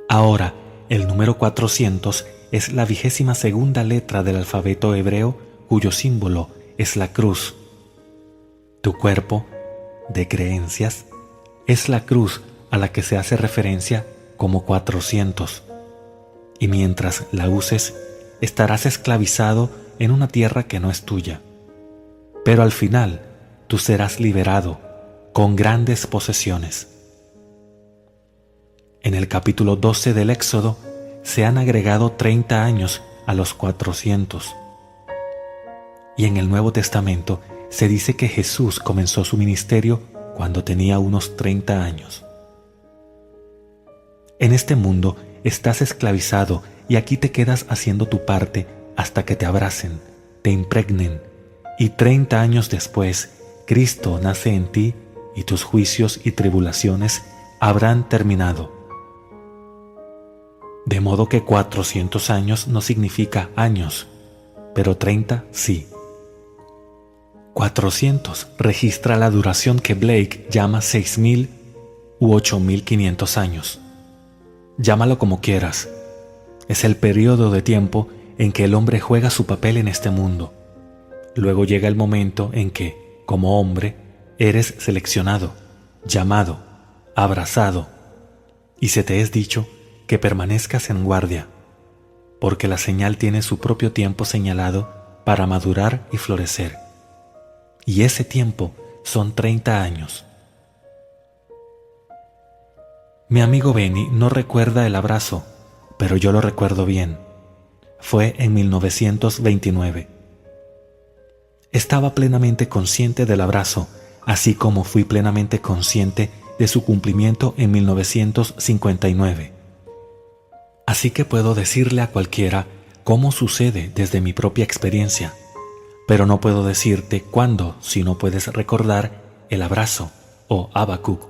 Ahora, el número 400 es la 22ª letra del alfabeto hebreo, cuyo símbolo es la cruz. Tu cuerpo, de creencias, es la cruz a la que se hace referencia como 400. Y mientras la uses, estarás esclavizado en una tierra que no es tuya. Pero al final, tú serás liberado con grandes posesiones. En el capítulo 12 del Éxodo se han agregado 30 años a los 400. Y en el Nuevo Testamento se dice que Jesús comenzó su ministerio cuando tenía unos 30 años. En este mundo estás esclavizado y aquí te quedas haciendo tu parte hasta que te abracen, te impregnen, y 30 años después, Cristo nace en ti y tus juicios y tribulaciones habrán terminado. De modo que 400 años no significa años, pero 30 sí. 400 registra la duración que Blake llama 6.000 u 8.500 años. Llámalo como quieras. Es el periodo de tiempo en que el hombre juega su papel en este mundo. Luego llega el momento en que, como hombre, eres seleccionado, llamado, abrazado, y se te es dicho que permanezcas en guardia, porque la señal tiene su propio tiempo señalado para madurar y florecer. Y ese tiempo son 30 años. Mi amigo Benny no recuerda el abrazo, pero yo lo recuerdo bien. Fue en 1929. Estaba plenamente consciente del abrazo, así como fui plenamente consciente de su cumplimiento en 1959. Así que puedo decirle a cualquiera cómo sucede desde mi propia experiencia, pero no puedo decirte cuándo si no puedes recordar el abrazo o Habacuc.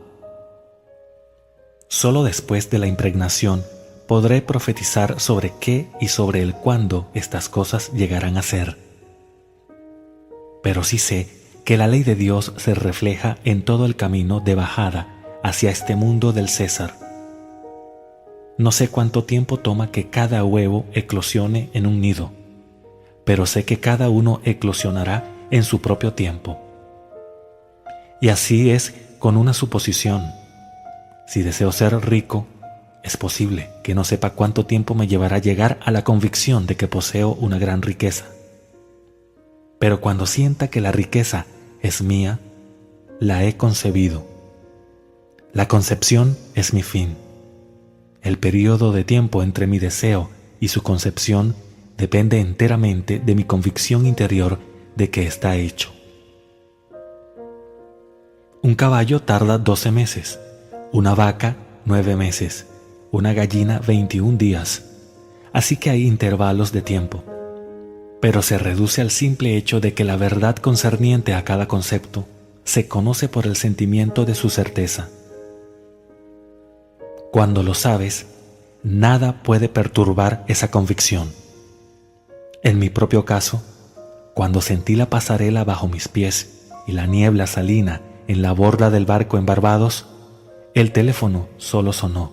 Solo después de la impregnación podré profetizar sobre qué y sobre el cuándo estas cosas llegarán a ser. Pero sí sé que la ley de Dios se refleja en todo el camino de bajada hacia este mundo del César. No sé cuánto tiempo toma que cada huevo eclosione en un nido, pero sé que cada uno eclosionará en su propio tiempo. Y así es con una suposición. Si deseo ser rico, es posible que no sepa cuánto tiempo me llevará llegar a la convicción de que poseo una gran riqueza. Pero cuando sienta que la riqueza es mía, la he concebido. La concepción es mi fin. El período de tiempo entre mi deseo y su concepción depende enteramente de mi convicción interior de que está hecho. Un caballo tarda 12 meses, una vaca 9 meses, una gallina 21 días, así que hay intervalos de tiempo, pero se reduce al simple hecho de que la verdad concerniente a cada concepto se conoce por el sentimiento de su certeza. Cuando lo sabes, nada puede perturbar esa convicción. En mi propio caso, cuando sentí la pasarela bajo mis pies y la niebla salina en la borda del barco en Barbados, el teléfono solo sonó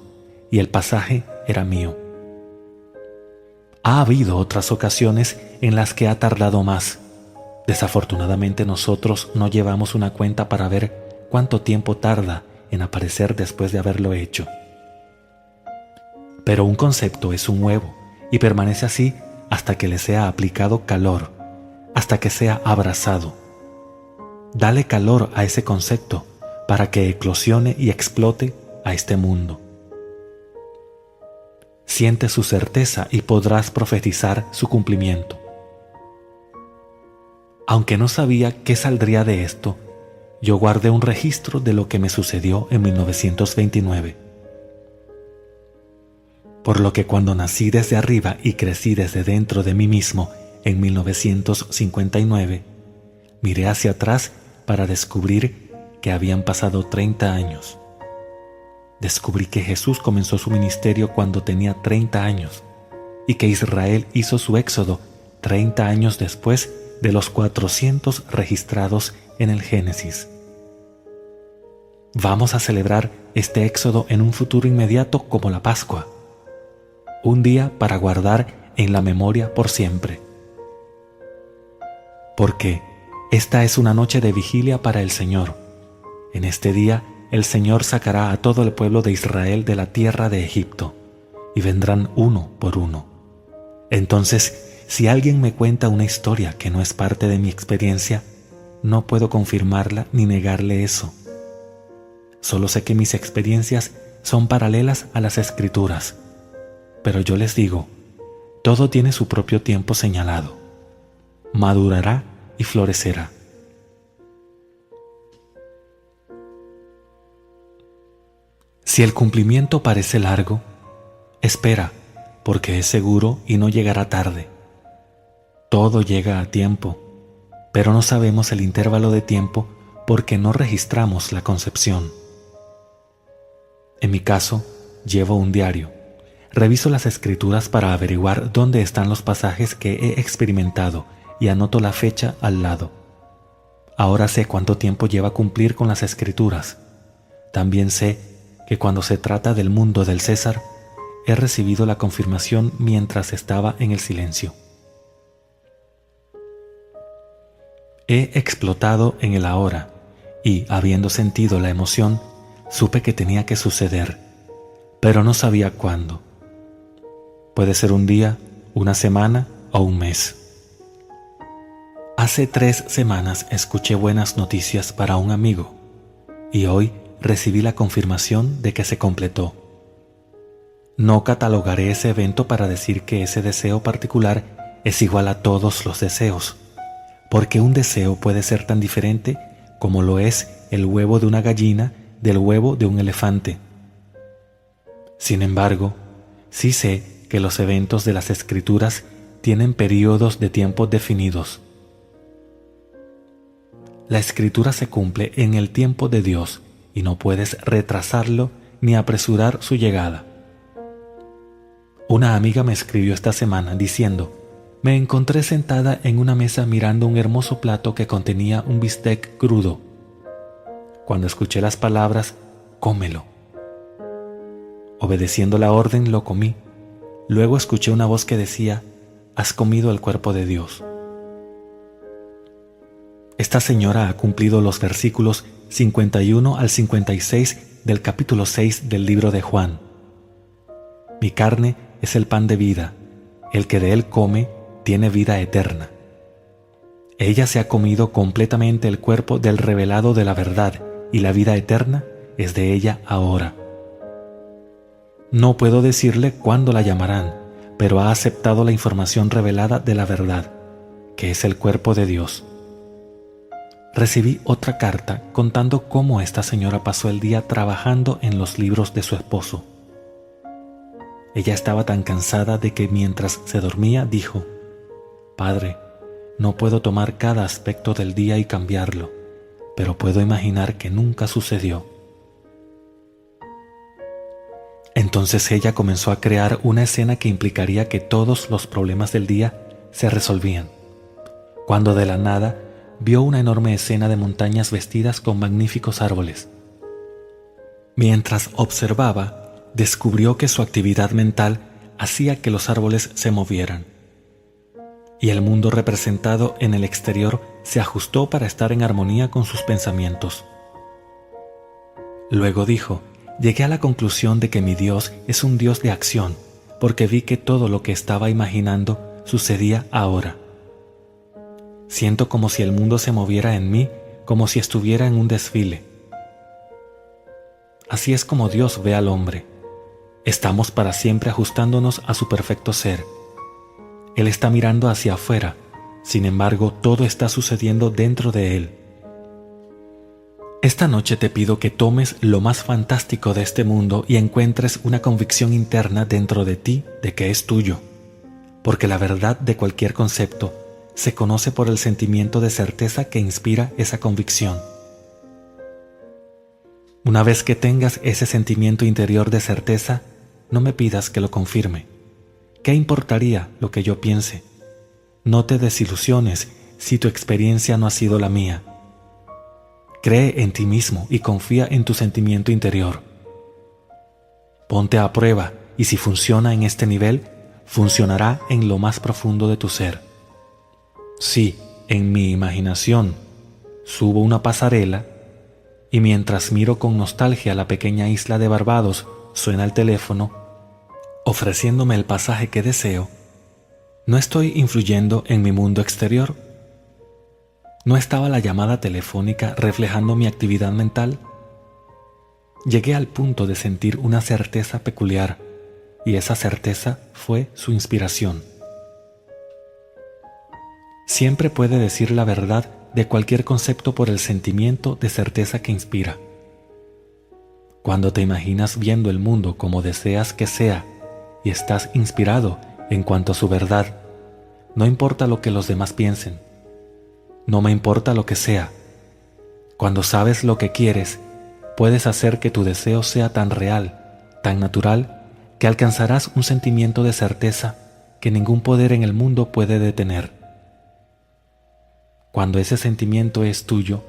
y el pasaje era mío. Ha habido otras ocasiones en las que ha tardado más. Desafortunadamente nosotros no llevamos una cuenta para ver cuánto tiempo tarda en aparecer después de haberlo hecho. Pero un concepto es un huevo y permanece así hasta que le sea aplicado calor, hasta que sea abrazado. Dale calor a ese concepto para que eclosione y explote a este mundo. Siente su certeza y podrás profetizar su cumplimiento. Aunque no sabía qué saldría de esto, yo guardé un registro de lo que me sucedió en 1929. Por lo que cuando nací desde arriba y crecí desde dentro de mí mismo en 1959, miré hacia atrás para descubrir que habían pasado 30 años. Descubrí que Jesús comenzó su ministerio cuando tenía 30 años y que Israel hizo su éxodo 30 años después de los 400 registrados en el Génesis. Vamos a celebrar este éxodo en un futuro inmediato como la Pascua, un día para guardar en la memoria por siempre. Porque esta es una noche de vigilia para el Señor. En este día el Señor sacará a todo el pueblo de Israel de la tierra de Egipto, y vendrán uno por uno. Entonces, si alguien me cuenta una historia que no es parte de mi experiencia, no puedo confirmarla ni negarle eso. Solo sé que mis experiencias son paralelas a las Escrituras, pero yo les digo, todo tiene su propio tiempo señalado. Madurará y florecerá. Si el cumplimiento parece largo, espera, porque es seguro y no llegará tarde. Todo llega a tiempo, pero no sabemos el intervalo de tiempo porque no registramos la concepción. En mi caso, llevo un diario. Reviso las escrituras para averiguar dónde están los pasajes que he experimentado y anoto la fecha al lado. Ahora sé cuánto tiempo lleva cumplir con las escrituras. También sé que cuando se trata del mundo del César, he recibido la confirmación mientras estaba en el silencio. He explotado en el ahora y, habiendo sentido la emoción, supe que tenía que suceder, pero no sabía cuándo. Puede ser un día, una semana o un mes. Hace 3 semanas escuché buenas noticias para un amigo y hoy recibí la confirmación de que se completó. No catalogaré ese evento para decir que ese deseo particular es igual a todos los deseos, porque un deseo puede ser tan diferente como lo es el huevo de una gallina del huevo de un elefante. Sin embargo, sí sé que los eventos de las Escrituras tienen periodos de tiempo definidos. La Escritura se cumple en el tiempo de Dios y no puedes retrasarlo ni apresurar su llegada. Una amiga me escribió esta semana diciendo: me encontré sentada en una mesa mirando un hermoso plato que contenía un bistec crudo. Cuando escuché las palabras, cómelo. Obedeciendo la orden, lo comí. Luego escuché una voz que decía: has comido el cuerpo de Dios. Esta señora ha cumplido los versículos 51 al 56 del capítulo 6 del libro de Juan. Mi carne es el pan de vida, el que de él come tiene vida eterna. Ella se ha comido completamente el cuerpo del revelado de la verdad y la vida eterna es de ella ahora. No puedo decirle cuándo la llamarán, pero ha aceptado la información revelada de la verdad, que es el cuerpo de Dios. Recibí otra carta contando cómo esta señora pasó el día trabajando en los libros de su esposo. Ella estaba tan cansada de que mientras se dormía dijo: «Padre, no puedo tomar cada aspecto del día y cambiarlo, pero puedo imaginar que nunca sucedió». Entonces ella comenzó a crear una escena que implicaría que todos los problemas del día se resolvían, cuando de la nada vio una enorme escena de montañas vestidas con magníficos árboles. Mientras observaba, descubrió que su actividad mental hacía que los árboles se movieran, y el mundo representado en el exterior se ajustó para estar en armonía con sus pensamientos. Luego dijo: «Llegué a la conclusión de que mi Dios es un Dios de acción, porque vi que todo lo que estaba imaginando sucedía ahora. Siento como si el mundo se moviera en mí, como si estuviera en un desfile. Así es como Dios ve al hombre. Estamos para siempre ajustándonos a su perfecto ser. Él está mirando hacia afuera, sin embargo, todo está sucediendo dentro de él. Esta noche te pido que tomes lo más fantástico de este mundo y encuentres una convicción interna dentro de ti de que es tuyo, porque la verdad de cualquier concepto se conoce por el sentimiento de certeza que inspira esa convicción. Una vez que tengas ese sentimiento interior de certeza, no me pidas que lo confirme. ¿Qué importaría lo que yo piense? No te desilusiones si tu experiencia no ha sido la mía. Cree en ti mismo y confía en tu sentimiento interior. Ponte a prueba y si funciona en este nivel, funcionará en lo más profundo de tu ser. Sí, en mi imaginación subo una pasarela y mientras miro con nostalgia la pequeña isla de Barbados, suena el teléfono, ofreciéndome el pasaje que deseo. ¿No estoy influyendo en mi mundo exterior? ¿No estaba la llamada telefónica reflejando mi actividad mental? Llegué al punto de sentir una certeza peculiar, y esa certeza fue su inspiración. Siempre puede decir la verdad de cualquier concepto por el sentimiento de certeza que inspira. Cuando te imaginas viendo el mundo como deseas que sea y estás inspirado en cuanto a su verdad, no importa lo que los demás piensen, no me importa lo que sea. Cuando sabes lo que quieres, puedes hacer que tu deseo sea tan real, tan natural, que alcanzarás un sentimiento de certeza que ningún poder en el mundo puede detener. Cuando ese sentimiento es tuyo,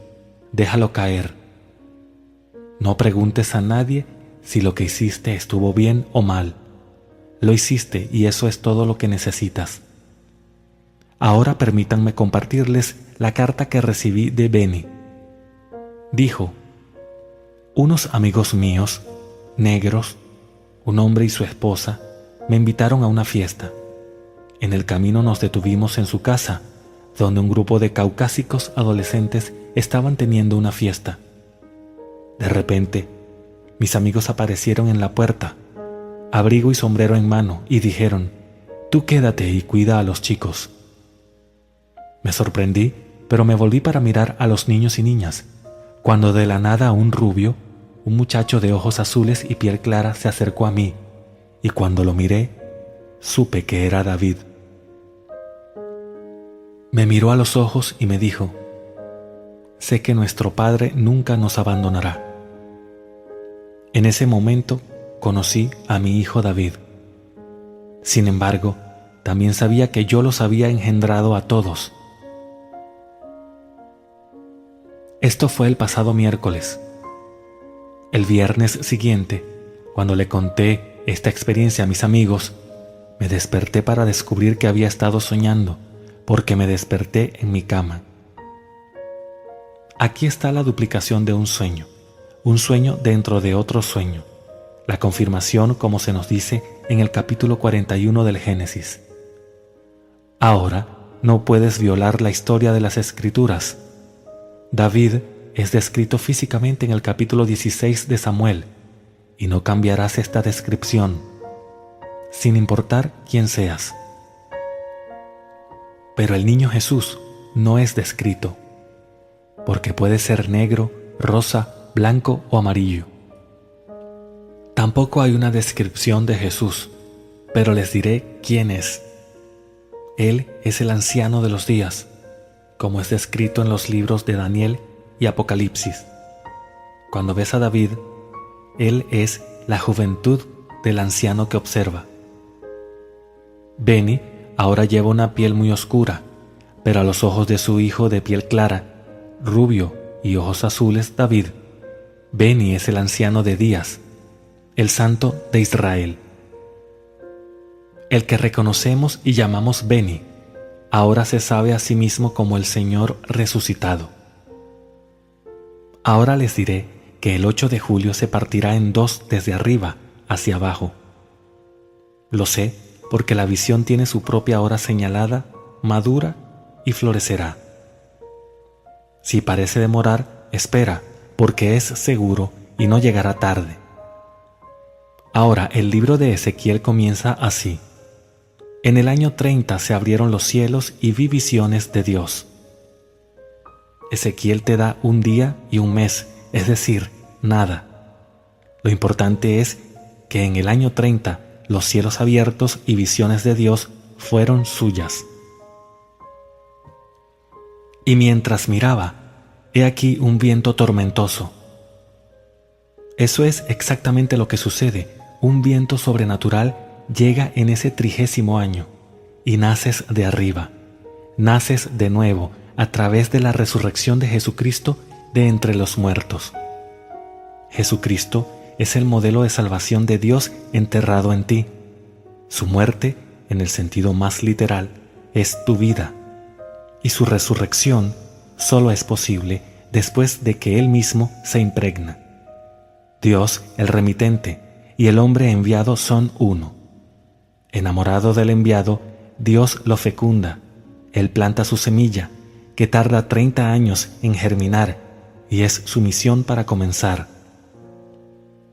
déjalo caer. No preguntes a nadie si lo que hiciste estuvo bien o mal. Lo hiciste y eso es todo lo que necesitas. Ahora permítanme compartirles la carta que recibí de Benny. Dijo: «Unos amigos míos, negros, un hombre y su esposa, me invitaron a una fiesta. En el camino nos detuvimos en su casa, donde un grupo de caucásicos adolescentes estaban teniendo una fiesta. De repente, mis amigos aparecieron en la puerta, abrigo y sombrero en mano, y dijeron: «Tú quédate y cuida a los chicos». Me sorprendí, pero me volví para mirar a los niños y niñas, cuando de la nada un rubio, un muchacho de ojos azules y piel clara, se acercó a mí, y cuando lo miré, supe que era David. Me miró a los ojos y me dijo: «Sé que nuestro Padre nunca nos abandonará». En ese momento conocí a mi hijo David. Sin embargo, también sabía que yo los había engendrado a todos. Esto fue el pasado miércoles. El viernes siguiente, cuando le conté esta experiencia a mis amigos, me desperté para descubrir que había estado soñando, porque me desperté en mi cama. Aquí está la duplicación de un sueño dentro de otro sueño, la confirmación como se nos dice en el capítulo 41 del Génesis. Ahora, no puedes violar la historia de las Escrituras. David es descrito físicamente en el capítulo 16 de Samuel, y no cambiarás esta descripción, sin importar quién seas. Pero el niño Jesús no es descrito, porque puede ser negro, rosa, blanco o amarillo. Tampoco hay una descripción de Jesús, pero les diré quién es. Él es el anciano de los días, como es descrito en los libros de Daniel y Apocalipsis. Cuando ves a David, él es la juventud del anciano que observa. Beni ahora lleva una piel muy oscura, pero a los ojos de su hijo de piel clara, rubio y ojos azules, David, Beni es el anciano de días, el santo de Israel. El que reconocemos y llamamos Beni, ahora se sabe a sí mismo como el Señor resucitado. Ahora les diré que el 8 de julio se partirá en dos desde arriba hacia abajo. Lo sé porque la visión tiene su propia hora señalada, madura y florecerá. Si parece demorar, espera, porque es seguro y no llegará tarde. Ahora el libro de Ezequiel comienza así. En el año 30 se abrieron los cielos y vi visiones de Dios. Ezequiel te da un día y un mes, es decir, nada. Lo importante es que en el año 30 los cielos abiertos y visiones de Dios fueron suyas. Y mientras miraba, he aquí un viento tormentoso. Eso es exactamente lo que sucede. Un viento sobrenatural llega en ese 30º año y naces de arriba, naces de nuevo a través de la resurrección de Jesucristo de entre los muertos. Jesucristo es el modelo de salvación de Dios enterrado en ti. Su muerte, en el sentido más literal, es tu vida, y su resurrección solo es posible después de que Él mismo se impregna. Dios, el remitente, y el hombre enviado son uno. Enamorado del enviado, Dios lo fecunda. Él planta su semilla, que tarda 30 años en germinar, y es su misión para comenzar.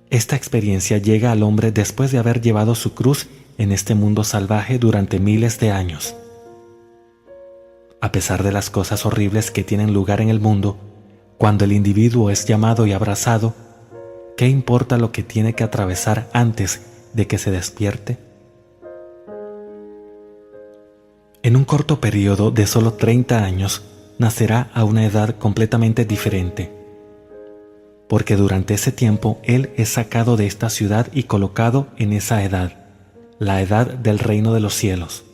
Esta experiencia llega al hombre después de haber llevado su cruz en este mundo salvaje durante miles de años. A pesar de las cosas horribles que tienen lugar en el mundo, cuando el individuo es llamado y abrazado, ¿qué importa lo que tiene que atravesar antes de que se despierte? En un corto periodo de solo 30 años, nacerá a una edad completamente diferente, porque durante ese tiempo Él es sacado de esta ciudad y colocado en esa edad, la edad del reino de los cielos.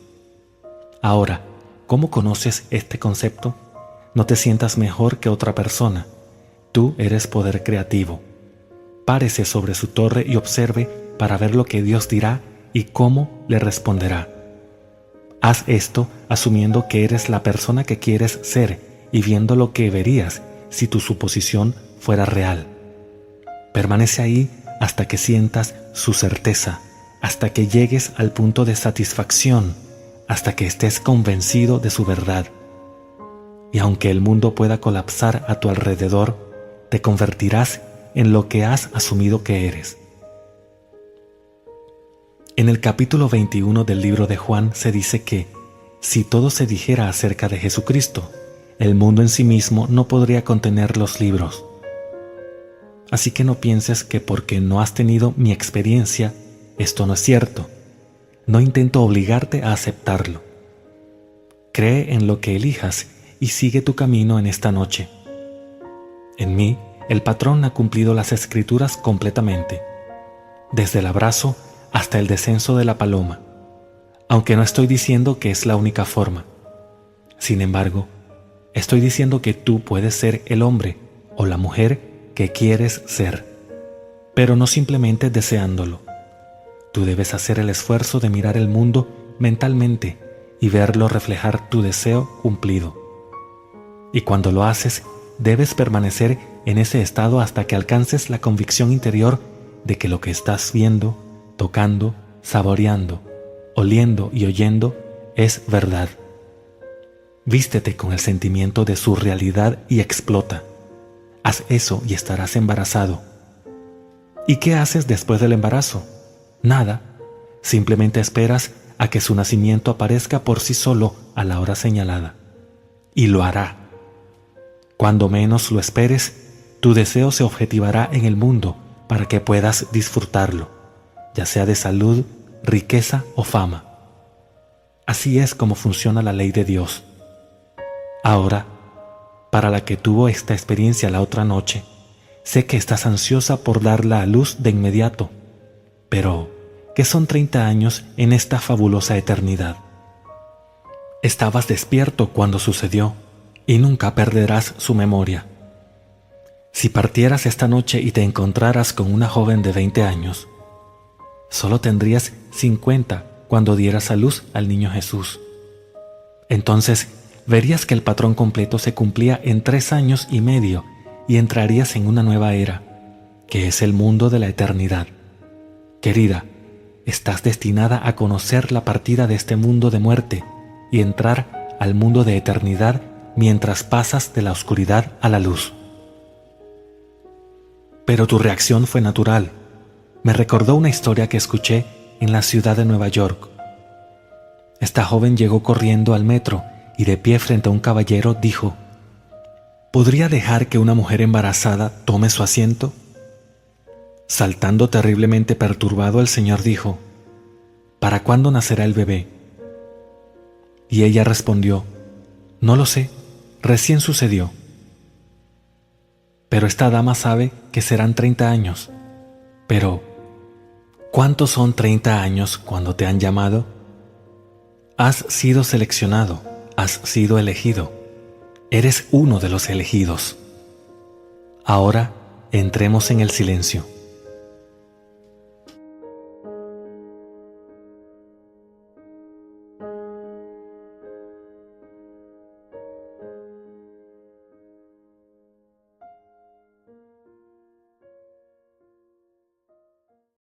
Ahora, ¿cómo conoces este concepto? No te sientas mejor que otra persona. Tú eres poder creativo. Párese sobre su torre y observe para ver lo que Dios dirá y cómo le responderá. Haz esto asumiendo que eres la persona que quieres ser y viendo lo que verías si tu suposición fuera real. Permanece ahí hasta que sientas su certeza, hasta que llegues al punto de satisfacción, hasta que estés convencido de su verdad. Y aunque el mundo pueda colapsar a tu alrededor, te convertirás en lo que has asumido que eres. En el capítulo 21 del libro de Juan se dice que, si todo se dijera acerca de Jesucristo, el mundo en sí mismo no podría contener los libros. Así que no pienses que porque no has tenido mi experiencia, esto no es cierto. No intento obligarte a aceptarlo. Cree en lo que elijas y sigue tu camino en esta noche. En mí, el patrón ha cumplido las Escrituras completamente, desde el abrazo hasta el descenso de la paloma, aunque no estoy diciendo que es la única forma. Sin embargo, estoy diciendo que tú puedes ser el hombre o la mujer que quieres ser, pero no simplemente deseándolo. Tú debes hacer el esfuerzo de mirar el mundo mentalmente y verlo reflejar tu deseo cumplido. Y cuando lo haces, debes permanecer en ese estado hasta que alcances la convicción interior de que lo que estás viendo, tocando, saboreando, oliendo y oyendo es verdad. Vístete con el sentimiento de su realidad y explota. Haz eso y estarás embarazado. ¿Y qué haces después del embarazo? Nada. Simplemente esperas a que su nacimiento aparezca por sí solo a la hora señalada. Y lo hará. Cuando menos lo esperes, tu deseo se objetivará en el mundo para que puedas disfrutarlo, ya sea de salud, riqueza o fama. Así es como funciona la ley de Dios. Ahora, para la que tuvo esta experiencia la otra noche, sé que estás ansiosa por darla a luz de inmediato, pero ¿qué son 30 años en esta fabulosa eternidad? Estabas despierto cuando sucedió y nunca perderás su memoria. Si partieras esta noche y te encontraras con una joven de 20 años, solo tendrías 50 cuando dieras a luz al niño Jesús. Entonces verías que el patrón completo se cumplía en 3 años y medio y entrarías en una nueva era, que es el mundo de la eternidad. Querida, estás destinada a conocer la partida de este mundo de muerte y entrar al mundo de eternidad mientras pasas de la oscuridad a la luz. Pero tu reacción fue natural. Me recordó una historia que escuché en la ciudad de Nueva York. Esta joven llegó corriendo al metro y de pie frente a un caballero dijo: ¿podría dejar que una mujer embarazada tome su asiento? Saltando terriblemente perturbado, el señor dijo: ¿para cuándo nacerá el bebé? Y ella respondió: no lo sé, recién sucedió. Pero esta dama sabe que serán 30 años. Pero, ¿cuántos son 30 años cuando te han llamado? Has sido seleccionado, has sido elegido. Eres uno de los elegidos. Ahora entremos en el silencio.